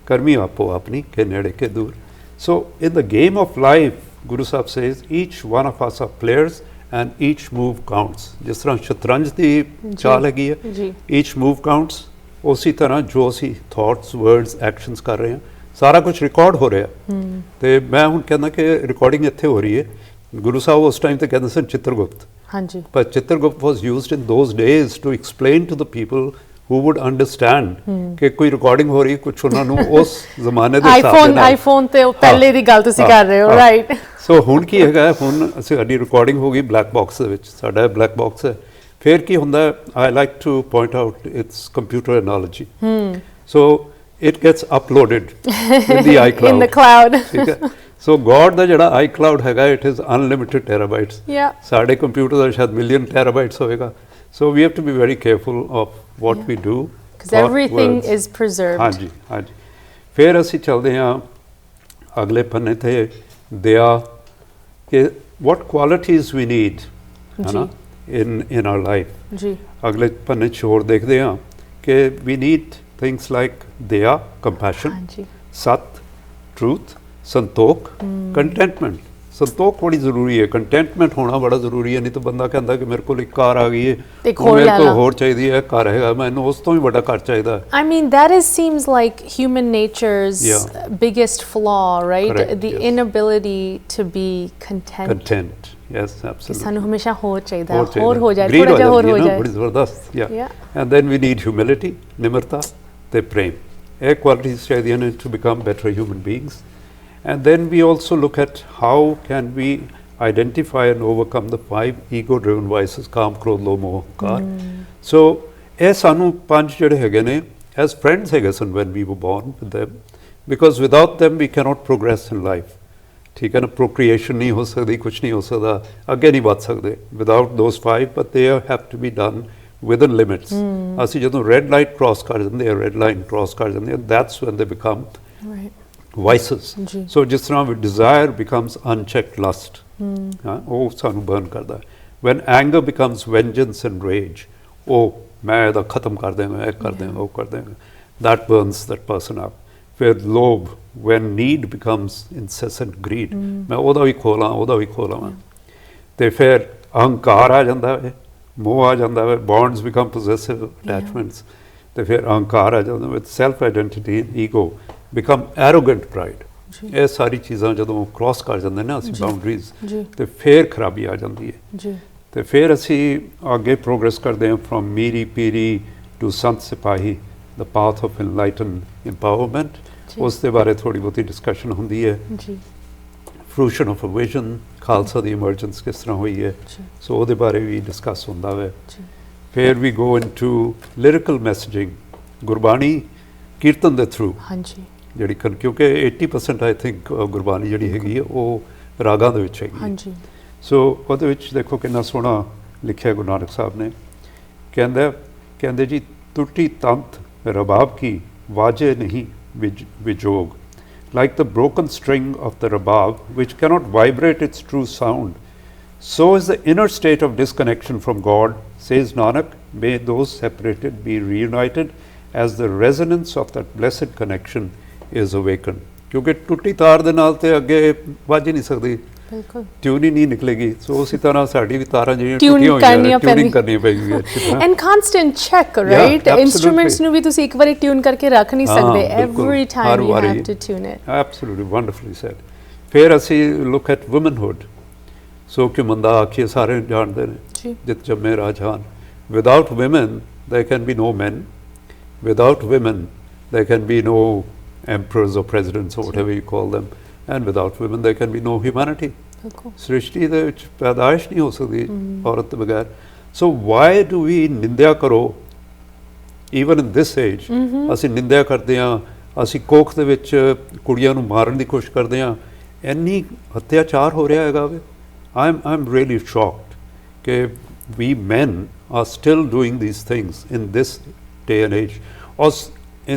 ਕਰਮੀ ਆਪੋ ਆਪਣੀ ਕੇ ਨੇੜੇ ਕੇ ਦੂਰ। So in the game of life Guru Sahib says each one of us are players and each move counts. ਜਿਸ ਤਰ੍ਹਾਂ ਸ਼ਤਰੰਜ ਦੀ ਚਾਲ ਹੈਗੀ ਹੈ, ਈਚ ਮੂਵ ਕਾਊਂਟਸ, ਉਸੇ ਤਰ੍ਹਾਂ ਜੋ ਅਸੀਂ ਥਾਟਸ ਵਰਡਸ ਐਕਸ਼ਨਸ ਕਰ ਰਹੇ ਹਾਂ ਸਾਰਾ ਕੁਝ ਰਿਕਾਰਡ ਹੋ ਰਿਹਾ। ਤੇ ਮੈਂ ਹੁਣ ਕਹਿੰਦਾ ਕਿ ਰਿਕਾਰਡਿੰਗ ਇੱਥੇ ਹੋ ਰਹੀ ਹੈ। ਗੁਰੂ ਸਾਹਿਬ ਉਸ ਟਾਈਮ ਤੇ ਕਹਿੰਦੇ ਸਨ ਚਿੱਤਰਗੁਪਤ, ਹਾਂਜੀ, ਪਰ Chitragupta was used in those days to explain to the people who would understand ਕਿ ਕੋਈ ਰਿਕਾਰਡਿੰਗ ਹੋ ਰਹੀ ਕੁਛ ਉਹਨਾਂ ਨੂੰ ਉਸ ਜ਼ਮਾਨੇ ਦੇ ਹਿਸਾਬ ਦੇ ਨਾਲ ਆਈਫੋਨ ਤੇ ਉਹ ਪਹਿਲੇ ਦੀ ਗੱਲ ਤੁਸੀਂ ਕਰ ਰਹੇ ਹੋ ਰਾਈਟ ਸੋ ਹੁਣ ਕੀ ਹੈਗਾ ਹੁਣ ਸਾਡੀ ਰਿਕਾਰਡਿੰਗ ਹੋ ਗਈ ਬਲੈਕ ਬਾਕਸ ਦੇ ਵਿੱਚ ਸਾਡਾ ਬਲੈਕ ਬਾਕਸ ਹੈ ਫਿਰ ਕੀ ਹੁੰਦਾ I like to point out it's computer analogy so it gets uploaded in the iCloud. In the cloud. So God ਦਾ ਜਿਹੜਾ iCloud ਹੈਗਾ it is unlimited terabytes. Yeah. ਸਾਡੇ ਕੰਪਿਊਟਰ ਦਾ ਸ਼ਾਇਦ million terabytes ਹੋਏਗਾ. So we have to be very careful of what we do. Because everything is preserved. ਹਾਂਜੀ ਹਾਂਜੀ ਫਿਰ ਅਸੀਂ ਚੱਲਦੇ ਹਾਂ ਅਗਲੇ ਪੰਨੇ ਤੇ ਦਇਆ ਕਿ what qualities we need ਹੈ in our life. ਜੀ ਅਗਲੇ ਪੰਨੇ 'ਚ ਹੋਰ ਦੇਖਦੇ ਹਾਂ ਕਿ we need things like daya, compassion, sat, truth, Santokh, contentment. ਸੰਤੋਖ ਬੜੀ ਜ਼ਰੂਰੀ ਹੈ contentment ਹੋਣਾ ਬੜਾ ਜ਼ਰੂਰੀ ਹੈ ਨਹੀਂ ਤਾਂ ਬੰਦਾ ਕਹਿੰਦਾ ਕਿ ਮੇਰੇ ਕੋਲ ਇੱਕ ਕਾਰ ਆ ਗਈ ਹੈ ਮੇਰੇ ਕੋਲ ਹੋਰ ਚਾਹੀਦੀ ਹੈ ਘਰ ਹੈਗਾ ਮੈਨੂੰ ਉਸ ਤੋਂ ਵੀ ਵੱਡਾ ਘਰ ਚਾਹੀਦਾ ਹੈ I mean that seems like human nature's biggest flaw right Correct, the inability to be content yes absolutely ਸਾਨੂੰ ਹਮੇਸ਼ਾ ਹੋਰ ਚਾਹੀਦਾ ਹੈ ਹੋਰ ਹੋ ਜਾਏ ਥੋੜਾ ਜਿਹਾ ਹੋਰ ਹੋ ਜਾਏ ਬੜੀ ਜ਼ਬਰਦਸਤ and then we need humility ਨਿਮਰਤਾ ਤੇ ਪ੍ਰੇਮ ਇਹ ਕੁਆਲਿਟੀਜ਼ ਚਾਹੀਦੀਆਂ ਨੇ to become better human beings. And then we also look at how can we identify and overcome the 5 ego-driven vices, kaam, krodh, lobh, moh, ahankar. So, ਇਹ ਸਾਨੂੰ ਪੰਜ ਜਿਹੜੇ ਹੈਗੇ ਨੇ as friends ਹੈਗੇ ਸਨ when we were born with them, because without them we cannot progress in life. ਠੀਕ ਹੈ ਨਾ procreation ਨਹੀਂ ਹੋ ਸਕਦੀ ਕੁਛ ਨਹੀਂ ਹੋ ਸਕਦਾ ਅੱਗੇ ਨਹੀਂ ਵੱਧ ਸਕਦੇ without those 5 but they have to be done within limits. ਅਸੀਂ ਜਦੋਂ red light cross ਕਰ ਜਾਂਦੇ ਆ red line cross ਕਰ ਜਾਂਦੇ ਆ that's when they become vices. So ਜਿਸ ਤਰ੍ਹਾਂ desire becomes unchecked lust ਉਹ ਸਾਨੂੰ burn ਕਰਦਾ when anger becomes vengeance and rage ਉਹ ਮੈਂ ਇਹਦਾ ਖਤਮ ਕਰ ਦੇਵਾਂਗਾ ਇਹ ਕਰ ਦੇਵਾਂਗਾ ਉਹ ਕਰ ਦੇਵਾਂਗਾ that burns that person up. ਫਿਰ ਲੋਭ when need becomes incessant greed ਮੈਂ ਉਹਦਾ ਵੀ ਖੋ ਲਵਾਂ ਤੇ ਫਿਰ ਅਹੰਕਾਰ ਆ ਜਾਂਦਾ ਹੈ ਮੋਹ ਆ ਜਾਂਦਾ ਹੈ bonds become possessive attachments ਤੇ ਫਿਰ ਅਹੰਕਾਰ ਆ ਜਾਂਦਾ with self identity ego become arrogant pride. ਇਹ ਸਾਰੀ ਚੀਜ਼ਾਂ ਜਦੋਂ ਕ੍ਰਾਸ ਕਰ ਜਾਂਦੇ ਨੇ ਅਸੀਂ ਬਾਉਂਡਰੀਜ਼ ਤੇ ਫਿਰ ਖਰਾਬੀ ਆ ਜਾਂਦੀ ਹੈ ਤੇ ਫਿਰ ਅਸੀਂ ਅੱਗੇ ਪ੍ਰੋਗਰੈਸ ਕਰਦੇ ਹਾਂ ਫਰੋਮ ਮੀਰੀ ਪੀਰੀ ਟੂ ਸੰਤ ਸਿਪਾਹੀ ਦ ਪਾਥ ਆਫ ਇਨਲਾਈਟਨ ਇੰਪਾਵਰਮੈਂਟ ਉਸ ਦੇ ਬਾਰੇ ਥੋੜੀ ਬਹੁਤੀ ਡਿਸਕਸ਼ਨ ਹੁੰਦੀ ਹੈ ਫਰੂਸ਼ਨ ਆਫ ਅ ਵਿਜ਼ਨ ਖਾਲਸਾ ਦੀ ਇਮਰਜੈਂਸ ਕਿਸ ਤਰ੍ਹਾਂ ਹੋਈ ਹੈ ਸੋ ਉਹਦੇ ਬਾਰੇ ਵੀ ਡਿਸਕਸ ਹੁੰਦਾ ਹੈ ਫਿਰ ਵੀ ਗੋ ਇਨਟੂ ਲਿਰਿਕਲ ਮੈਸੇਜਿੰਗ ਗੁਰਬਾਣੀ ਕੀਰਤਨ ਦੇ ਥਰੂ ਜਿਹੜੀ ਕਿਉਂਕਿ 80% ਆਈ ਥਿੰਕ ਗੁਰਬਾਣੀ ਜਿਹੜੀ ਹੈਗੀ ਹੈ ਉਹ ਰਾਗਾਂ ਦੇ ਵਿੱਚ ਹੈਗੀ ਸੋ ਉਹਦੇ ਵਿੱਚ ਦੇਖੋ ਕਿੰਨਾ ਸੋਹਣਾ ਲਿਖਿਆ ਗੁਰੂ ਨਾਨਕ ਸਾਹਿਬ ਨੇ ਕਹਿੰਦੇ ਜੀ ਟੁੱਟੀ ਤੰਤ ਰਬਾਬ ਕੀ ਵਾਜੇ ਨਹੀਂ ਵਿਜੋਗ like the broken string of the rabab which cannot vibrate its true sound so is the inner state of disconnection from God says Nanak may those separated be reunited as the resonance of that blessed connection is awakened ਕਿਉਂਕਿ ਟੁੱਟੀ ਤਾਰ ਦੇ ਨਾਲ ਤੇ ਅੱਗੇ ਵੱਜ ਨਹੀਂ ਸਕਦੀ ਬਿਲਕੁਲ ਟਿਊਨ ਹੀ ਨਹੀਂ ਨਿਕਲੇਗੀ ਸੋ ਉਸੇ ਤਰ੍ਹਾਂ ਸਾਡੀ ਵੀ ਤਾਰਾਂ ਜਿਹੜੀਆਂ ਟੁੱਟੀਆਂ ਹੋਈਆਂ ਟਿਊਨਿੰਗ ਕਰਨੀ ਪਏਗੀ ਅੱਛੀ ਤਰ੍ਹਾਂ and constant check right instruments ਨੂੰ ਵੀ ਤੁਸੀਂ ਇੱਕ ਵਾਰੀ ਟਿਊਨ ਕਰਕੇ ਰੱਖ ਨਹੀਂ ਸਕਦੇ every time you have to tune it absolutely wonderfully said ਫਿਰ ਅਸੀਂ ਲੁੱਕ ਐਟ ਵੂਮਨਹੁੱਡ ਸੋ ਕਿ ਮੰਦਾ ਆਖੀਏ ਸਾਰੇ ਜਾਣਦੇ ਨੇ ਜਿਤ ਜੰਮੇ ਰਾਜਾਨ without women there can be no men without women there can be no emperors or presidents or whatever you call them and without women there can be no humanity ਸ੍ਰਿਸ਼ਟੀ ਦੇ ਵਿੱਚ ਪੈਦਾਇਸ਼ ਨਹੀਂ ਹੋ ਸਕਦੀ ਔਰਤ ਤੋਂ ਬਗੈਰ ਸੋ ਵਾਈ ਡੂ ਵੀ ਨਿੰਦਿਆ ਕਰੋ ਈਵਨ ਇਨ ਦਿਸ ਏਜ ਅਸੀਂ ਨਿੰਦਿਆ ਕਰਦੇ ਹਾਂ ਅਸੀਂ ਕੋਖ ਦੇ ਵਿੱਚ ਕੁੜੀਆਂ ਨੂੰ ਮਾਰਨ ਦੀ ਕੋਸ਼ਿਸ਼ ਕਰਦੇ ਹਾਂ ਇੰਨੀ ਅਤਿਆਚਾਰ ਹੋ ਰਿਹਾ ਹੈਗਾ ਵੇ ਆਈ ਐਮ ਰੀਅਲੀ ਸ਼ੌਕਡ ਕਿ we men are still doing these things in this day and age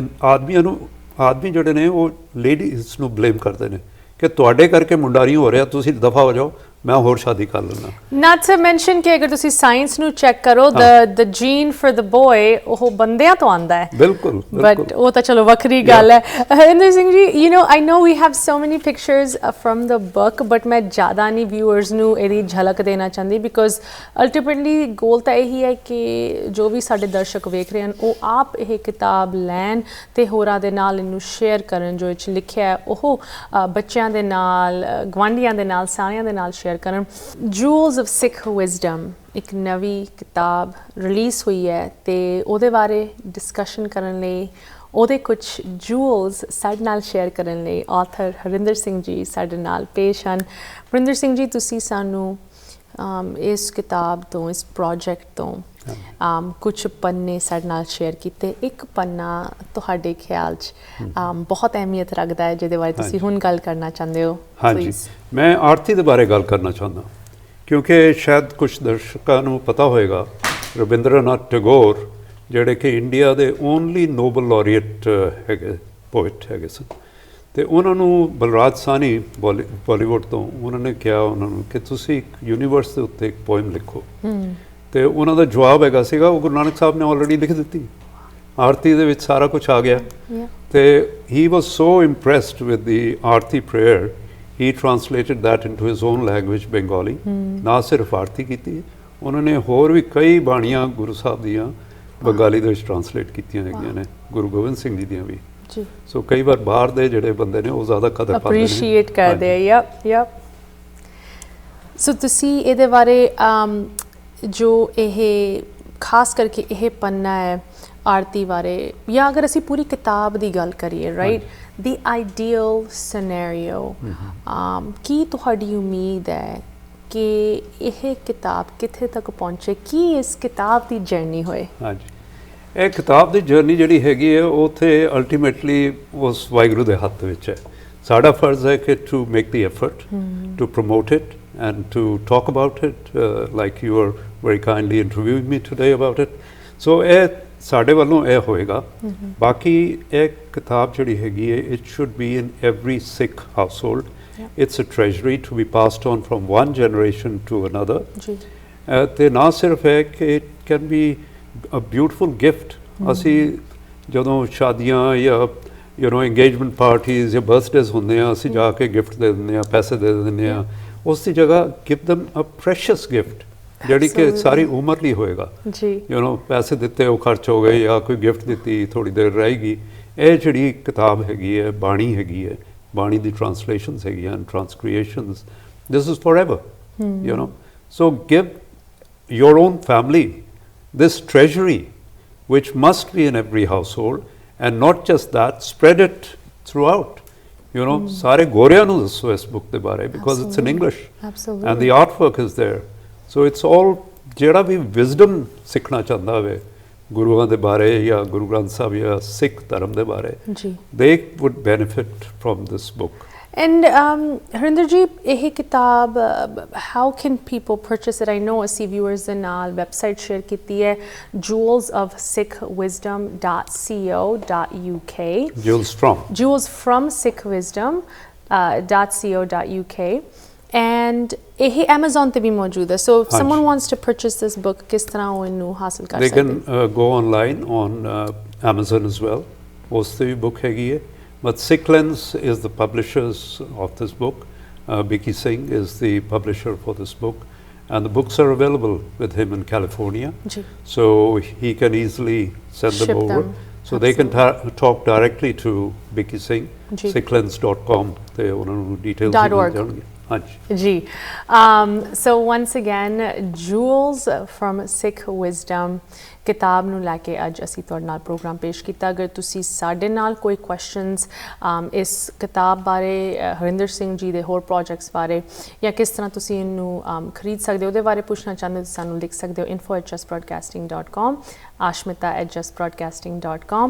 ਆਦਮੀ ਜਿਹੜੇ ਨੇ ਉਹ ਲੇਡੀਜ਼ ਨੂੰ ਬਲੇਮ ਕਰਦੇ ਨੇ ਕਿ ਤੁਹਾਡੇ ਕਰਕੇ ਮੁੰਡਾ ਨਹੀਂ ਹੋ ਰਿਹਾ ਤੁਸੀਂ ਦਫਾ ਹੋ ਜਾਓ ਮੈਂ ਹੋਰ ਸ਼ਾਦੀ ਕਰ ਲੈਣਾ ਨਾਟ ਟੂ ਮੈਂਸ਼ਨ ਕਿ ਅਗਰ ਤੁਸੀਂ ਸਾਇੰਸ ਨੂੰ ਚੈੱਕ ਕਰੋ ਦ ਜੀਨ ਫॉर ਦ ਬॉय ਉਹ ਬੰਦਿਆਂ ਤੋਂ ਆਉਂਦਾ ਹੈ ਬਿਲਕੁਲ ਬਟ ਉਹ ਤਾਂ ਚਲੋ ਵੱਖਰੀ ਗੱਲ ਹੈ Harinder Singh ji you know I no we have ਸੋ ਮੈਨੀ pictures from the book but ਮੈਂ ਜ਼ਿਆਦਾ ਨਹੀਂ ਵਿਊਅਰਸ ਨੂੰ ਇਹਦੀ ਝਲਕ ਦੇਣਾ ਚਾਹੁੰਦੀ ਬਿਕੋਜ਼ ਅਲਟੀਮੇਟਲੀ ਗੋਲ ਤਾਂ ਇਹੀ ਹੈ ਕਿ ਜੋ ਵੀ ਸਾਡੇ ਦਰਸ਼ਕ ਵੇਖ ਰਹੇ ਹਨ ਉਹ ਆਪ ਇਹ ਕਿਤਾਬ ਲੈਣ ਅਤੇ ਹੋਰਾਂ ਦੇ ਨਾਲ ਇਹਨੂੰ ਸ਼ੇਅਰ ਕਰਨ ਜੋ ਇਹ 'ਚ ਲਿਖਿਆ ਹੈ ਉਹ ਬੱਚਿਆਂ ਦੇ ਨਾਲ ਗੁਆਂਢੀਆਂ ਦੇ ਨਾਲ ਸਾਰਿਆਂ ਦੇ ਨਾਲ share share crown jewels of Sikh wisdom एक नवी किताब रिलीज़ हुई है ते ओहदे बारे डिस्कशन करन लई ਉਹਦੇ ਕੁਝ ਜੂਲਸ ਸਾਡੇ ਨਾਲ ਸ਼ੇਅਰ ਕਰਨ ਲਈ ਆਥਰ ਹਰਿੰਦਰ ਸਿੰਘ ਜੀ ਸਾਡੇ ਨਾਲ ਪੇਸ਼ ਹਨ। ਹਰਿੰਦਰ ਸਿੰਘ ਜੀ, ਤੁਸੀਂ ਸਾਨੂੰ ਇਸ ਕਿਤਾਬ ਤੋਂ, ਇਸ ਪ੍ਰੋਜੈਕਟ ਤੋਂ ਕੁਝ ਪੰਨੇ ਸਾਡੇ ਨਾਲ ਸ਼ੇਅਰ ਕੀਤੇ। ਇੱਕ ਪੰਨਾ ਤੁਹਾਡੇ ਖਿਆਲ 'ਚ ਬਹੁਤ ਅਹਿਮੀਅਤ ਰੱਖਦਾ ਹੈ, ਜਿਹਦੇ ਬਾਰੇ ਤੁਸੀਂ ਹੁਣ ਗੱਲ ਕਰਨਾ ਚਾਹੁੰਦੇ ਹੋ। ਹਾਂਜੀ, ਮੈਂ ਆਰਤੀ ਦੇ ਬਾਰੇ ਗੱਲ ਕਰਨਾ ਚਾਹੁੰਦਾ, ਕਿਉਂਕਿ ਸ਼ਾਇਦ ਕੁਝ ਦਰਸ਼ਕਾਂ ਨੂੰ ਪਤਾ ਹੋਏਗਾ ਰਵਿੰਦਰਨਾਥ ਟੈਗੋਰ ਜਿਹੜੇ ਕਿ ਇੰਡੀਆ ਦੇ ਓਨਲੀ ਨੋਬਲ ਲੌਰੀਏਟ ਹੈਗੇ, ਪੋਇਟ ਹੈਗੇ ਸਨ, ਅਤੇ ਉਹਨਾਂ ਨੂੰ ਬਲਰਾਜ ਸਾਹਨੀ ਬਾਲੀਵੁੱਡ ਤੋਂ ਉਹਨਾਂ ਨੇ ਕਿਹਾ ਉਹਨਾਂ ਨੂੰ ਕਿ ਤੁਸੀਂ ਇੱਕ ਯੂਨੀਵਰਸ ਦੇ ਉੱਤੇ ਇੱਕ ਪੋਇਮ ਲਿਖੋ, ਅਤੇ ਉਹਨਾਂ ਦਾ ਜਵਾਬ ਹੈਗਾ ਸੀਗਾ ਉਹ ਗੁਰੂ ਨਾਨਕ ਸਾਹਿਬ ਨੇ ਆਲਰੇਡੀ ਲਿਖ ਦਿੱਤੀ, ਆਰਤੀ ਦੇ ਵਿੱਚ ਸਾਰਾ ਕੁਛ ਆ ਗਿਆ। ਅਤੇ he was so impressed with the aarti prayer, he translated that into his own language Bengali. ਨਾ ਸਿਰਫ ਆਰਤੀ ਕੀਤੀ, ਉਹਨਾਂ ਨੇ ਹੋਰ ਵੀ ਕਈ ਬਾਣੀਆਂ ਗੁਰੂ ਸਾਹਿਬ ਦੀਆਂ ਬੰਗਾਲੀ ਦੇ ਵਿੱਚ ਟਰਾਂਸਲੇਟ ਕੀਤੀਆਂ ਹੈਗੀਆਂ ਨੇ, ਗੁਰੂ ਗੋਬਿੰਦ ਸਿੰਘ ਜੀ ਦੀਆਂ ਵੀ। ਸੋ ਕਈ ਵਾਰ ਬਾਹਰ ਦੇ ਜਿਹੜੇ ਬੰਦੇ ਨੇ ਉਹ ਜ਼ਿਆਦਾ ਕਦਰ ਪਾਉਂਦੇ ਨੇ, ਅਪਰੀਸ਼ੀਏਟ ਕਰਦੇ ਆ। ਯਪ ਸੋ ਤੁਸੀਂ ਇਹਦੇ ਬਾਰੇ ਜੋ ਇਹ ਖਾਸ ਕਰਕੇ ਇਹ ਪੰਨਾ ਹੈ ਆਰਤੀ ਬਾਰੇ, ਜਾਂ ਅਗਰ ਅਸੀਂ ਪੂਰੀ ਕਿਤਾਬ ਦੀ ਗੱਲ ਕਰੀਏ, ਰਾਈਟ, ਦੀ ਆਈਡੀਅਲ ਸਿਨੈਰੀਓ, ਕੀ ਤੁਹਾਡੀ ਉਮੀਦ ਹੈ ਕਿ ਇਹ ਕਿਤਾਬ ਕਿੱਥੇ ਤੱਕ ਪਹੁੰਚੇ, ਕੀ ਇਸ ਕਿਤਾਬ ਦੀ ਜਰਨੀ ਹੋਏ? ਹਾਂਜੀ, ਇਹ ਕਿਤਾਬ ਦੀ ਜਰਨੀ ਜਿਹੜੀ ਹੈਗੀ ਹੈ ਉਹ ਉੱਥੇ ਅਲਟੀਮੇਟਲੀ ਉਸ ਵਾਹਿਗੁਰੂ ਦੇ ਹੱਥ ਵਿੱਚ ਹੈ। ਸਾਡਾ ਫਰਜ਼ ਹੈ ਕਿ to make the effort to promote it and to talk about it, like you are very kindly interviewing me today about it. So ਇਹ ਸਾਡੇ ਵੱਲੋਂ ਇਹ ਹੋਏਗਾ। ਬਾਕੀ ਇਹ ਕਿਤਾਬ ਜਿਹੜੀ ਹੈਗੀ ਹੈ, it should be in every Sikh house hold. It's a treasury to be passed on from one generation to another. ਤੇ ਨਾ ਸਿਰਫ ਹੈ ਕਿ it can be a beautiful gift. ਅਸੀਂ ਜਦੋਂ ਸ਼ਾਦੀਆਂ ਜਾਂ engagement parties ਜਾਂ birthdays ਹੁੰਦੇ ਆ, ਅਸੀਂ ਜਾ ਕੇ ਗਿਫਟ ਦੇ ਦਿੰਦੇ ਆ, ਪੈਸੇ ਦੇ ਦਿੰਦੇ ਆ, ਉਸ ਦੀ ਜਗ੍ਹਾ give them a precious gift ਜਿਹੜੀ ਕਿ ਸਾਰੀ ਉਮਰ ਲਈ ਹੋਏਗਾ। ਪੈਸੇ ਦਿੱਤੇ ਉਹ ਖਰਚ ਹੋ ਗਏ, ਜਾਂ ਕੋਈ ਗਿਫਟ ਦਿੱਤੀ ਥੋੜ੍ਹੀ ਦੇਰ ਰਹੇਗੀ। ਇਹ ਜਿਹੜੀ ਕਿਤਾਬ ਹੈਗੀ ਹੈ, ਬਾਣੀ ਹੈਗੀ ਹੈ, ਬਾਣੀ ਦੀ ਟਰਾਂਸਲੇਸ਼ਨਸ ਹੈਗੀਆਂ, transcreations, this is forever, so give your own family this treasury which must be in every household, and not just that, spread it throughout, ਸਾਰੇ ਗੋਰਿਆਂ ਨੂੰ ਦੱਸੋ ਇਸ book ਦੇ ਬਾਰੇ, because it's in English and the artwork is there, so it's all ਜਿਹੜਾ ਵੀ wisdom ਸਿੱਖਣਾ ਚਾਹੁੰਦਾ ਹੋਵੇ ਗੁਰੂਆਂ ਦੇ ਬਾਰੇ ਜਾਂ ਗੁਰੂ ਗ੍ਰੰਥ ਸਾਹਿਬ ਜਾਂ ਸਿੱਖ ਧਰਮ ਦੇ ਬਾਰੇ, they would benefit from this book. And Harinder ji, ਇਹ ਕਿਤਾਬ how can people purchase it? I know ਅਸੀਂ viewers ਦੇ ਨਾਲ ਵੈਬਸਾਈਟ ਸ਼ੇਅਰ ਕੀਤੀ ਹੈ, jewelsofsikhwisdom.co.uk, jewels from sikhwisdom.co.uk, and ਇਹ Amazon ਤੇ ਵੀ ਮੌਜੂਦ ਹੈ, so if someone wants to purchase this book, ਕਿਸ ਤਰ੍ਹਾਂ ਉਹ ਇਹਨੂੰ ਹਾਸਲ ਕਰ ਸਕਦੇ? They can go online on Amazon as well, ਉਸ ਤੇ ਵੀ book ਹੈਗੀ ਹੈ। But Sikh Lens is the publishers of this book. Biki Singh is the publisher for this book, and the books are available with him in California. So he can easily send them over. So they can talk directly to Biki Singh, sikhlens.com. They details. .org. Ji. So once again, Jewels from Sikh Wisdom ਕਿਤਾਬ ਨੂੰ ਲੈ ਕੇ ਅੱਜ ਅਸੀਂ ਤੁਹਾਡੇ ਨਾਲ programme ਪੇਸ਼ ਕੀਤਾ। ਅਗਰ ਤੁਸੀਂ ਸਾਡੇ ਨਾਲ ਕੋਈ ਕੁਐਸਚਨਸ ਇਸ ਕਿਤਾਬ ਬਾਰੇ, ਹਰਿੰਦਰ ਸਿੰਘ ਜੀ ਦੇ ਹੋਰ ਪ੍ਰੋਜੈਕਟਸ ਬਾਰੇ, ਜਾਂ ਕਿਸ ਤਰ੍ਹਾਂ ਤੁਸੀਂ ਇਹਨੂੰ ਖਰੀਦ ਸਕਦੇ ਹੋ, ਉਹਦੇ ਬਾਰੇ ਪੁੱਛਣਾ ਚਾਹੁੰਦੇ ਹੋ, ਸਾਨੂੰ ਲਿਖ ਸਕਦੇ ਹੋ info@jusbroadcasting.com, aashmeeta@jusbroadcasting.com,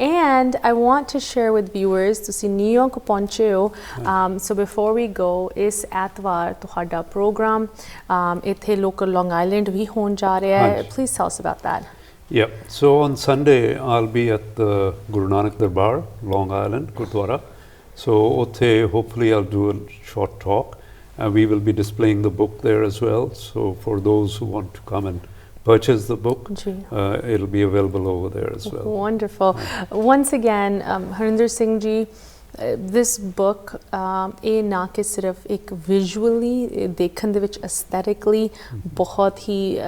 and I want to share with viewers, ਤੁਸੀਂ ਨਿਊਯਾਰਕ ਪਹੁੰਚੇ ਹੋ, so before we go, ਇਸ ਐਤਵਾਰ ਤੁਹਾਡਾ ਪ੍ਰੋਗਰਾਮ ਇੱਥੇ ਲੋਕਲ ਲੌਂਗ ਆਈਲੈਂਡ ਵੀ ਹੋਣ ਜਾ ਰਿਹਾ ਹੈ, please tell us about that. Yeah, so on Sunday I'll be at the Guru Nanak Darbar, Long Island, Gurdwara. So hopefully I'll do a short talk, and we will be displaying the book there as well. So for those who want to come and purchase the book, it'll be available over there as well. Wonderful. Once again, Harinder Singh ji, this book ਇਹ ਨਾ ਕਿ ਸਿਰਫ ਇੱਕ visually ਦੇਖਣ ਦੇ ਵਿੱਚ ਐਸਥੈਟਿਕਲੀ ਬਹੁਤ ਹੀ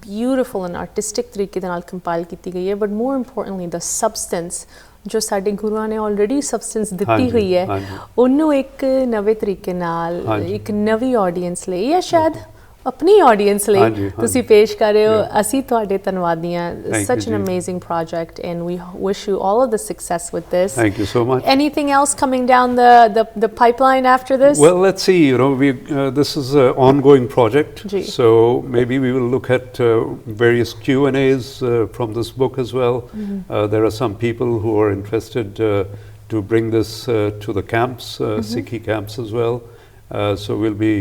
beautiful and artistic ਤਰੀਕੇ ਦੇ ਨਾਲ ਕੰਪਾਈਲ ਕੀਤੀ ਗਈ ਹੈ, but more importantly the substance ਜੋ ਸਾਡੇ ਗੁਰੂਆਂ ਨੇ ਆਲਰੇਡੀ ਸਬਸਟੈਂਸ ਦਿੱਤੀ ਹਾਂਜੀ, ਹੋਈ ਹੈ ਹਾਂਜੀ। ਉਹਨੂੰ ਇੱਕ ਨਵੇਂ ਤਰੀਕੇ ਨਾਲ ਹਾਂਜੀ। ਇੱਕ ਨਵੀਂ ਆਡੀਅנס ਲਈ ਜਾਂ ਸ਼ਾਇਦ ਆਪਣੀ ਆਡੀਅנס ਲਈ ਹਾਂਜੀ, ਤੁਸੀਂ ਹਾਂਜੀ। ਪੇਸ਼ ਕਰ ਰਹੇ ਹੋ Yeah. ਅਸੀਂ ਤੁਹਾਡੇ ਧੰਨਵਾਦੀ ਹਾਂ Thank such you an ਜੀ। amazing project and we wish you all of the success with this. Thank you so much. Anything else coming down the pipeline after this? Well, let's see. You know, this is an ongoing project, Ji. so maybe we will look at various Q&As from this book as well. There are some people who are interested to bring this to the camps, Sikhi camps as well. So we'll be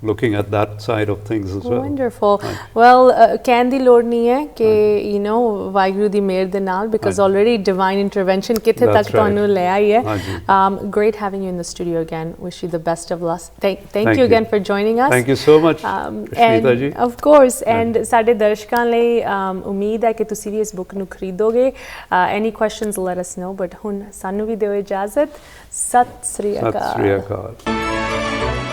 looking at that side of things as well. Wonderful. Right. Well, ਕਹਿਣ ਦੀ ਲੋੜ ਨਹੀਂ ਹੈ ਕਿ you know Waheguru ਦੀ ਮਿਹਰ ਦੇ ਨਾਲ because already divine intervention ਕਿੱਥੇ That's ਤੱਕ ਤੁਹਾਨੂੰ right. ਲੈ ਆਈ ਹੈ. ਹਾਂਜੀ। Great having you in the studio again. Wish you the best of luck. Thank Thank you you. again for joining us. Thank you so much, Aashmeeta ji. And of course, and ਸਾਡੇ ਦਰਸ਼ਕਾਂ ਲਈ ਉਮੀਦ ਹੈ ਕਿ ਤੁਸੀਂ ਵੀ ਇਸ book ਨੂੰ ਖਰੀਦੋਗੇ. Any questions let us know, but ਹੁਣ ਸਾਨੂੰ ਵੀ ਦਿਓ ਇਜਾਜ਼ਤ. ਸਤਿ ਸ੍ਰੀ ਅਕਾਲ. Sat Sri Akal.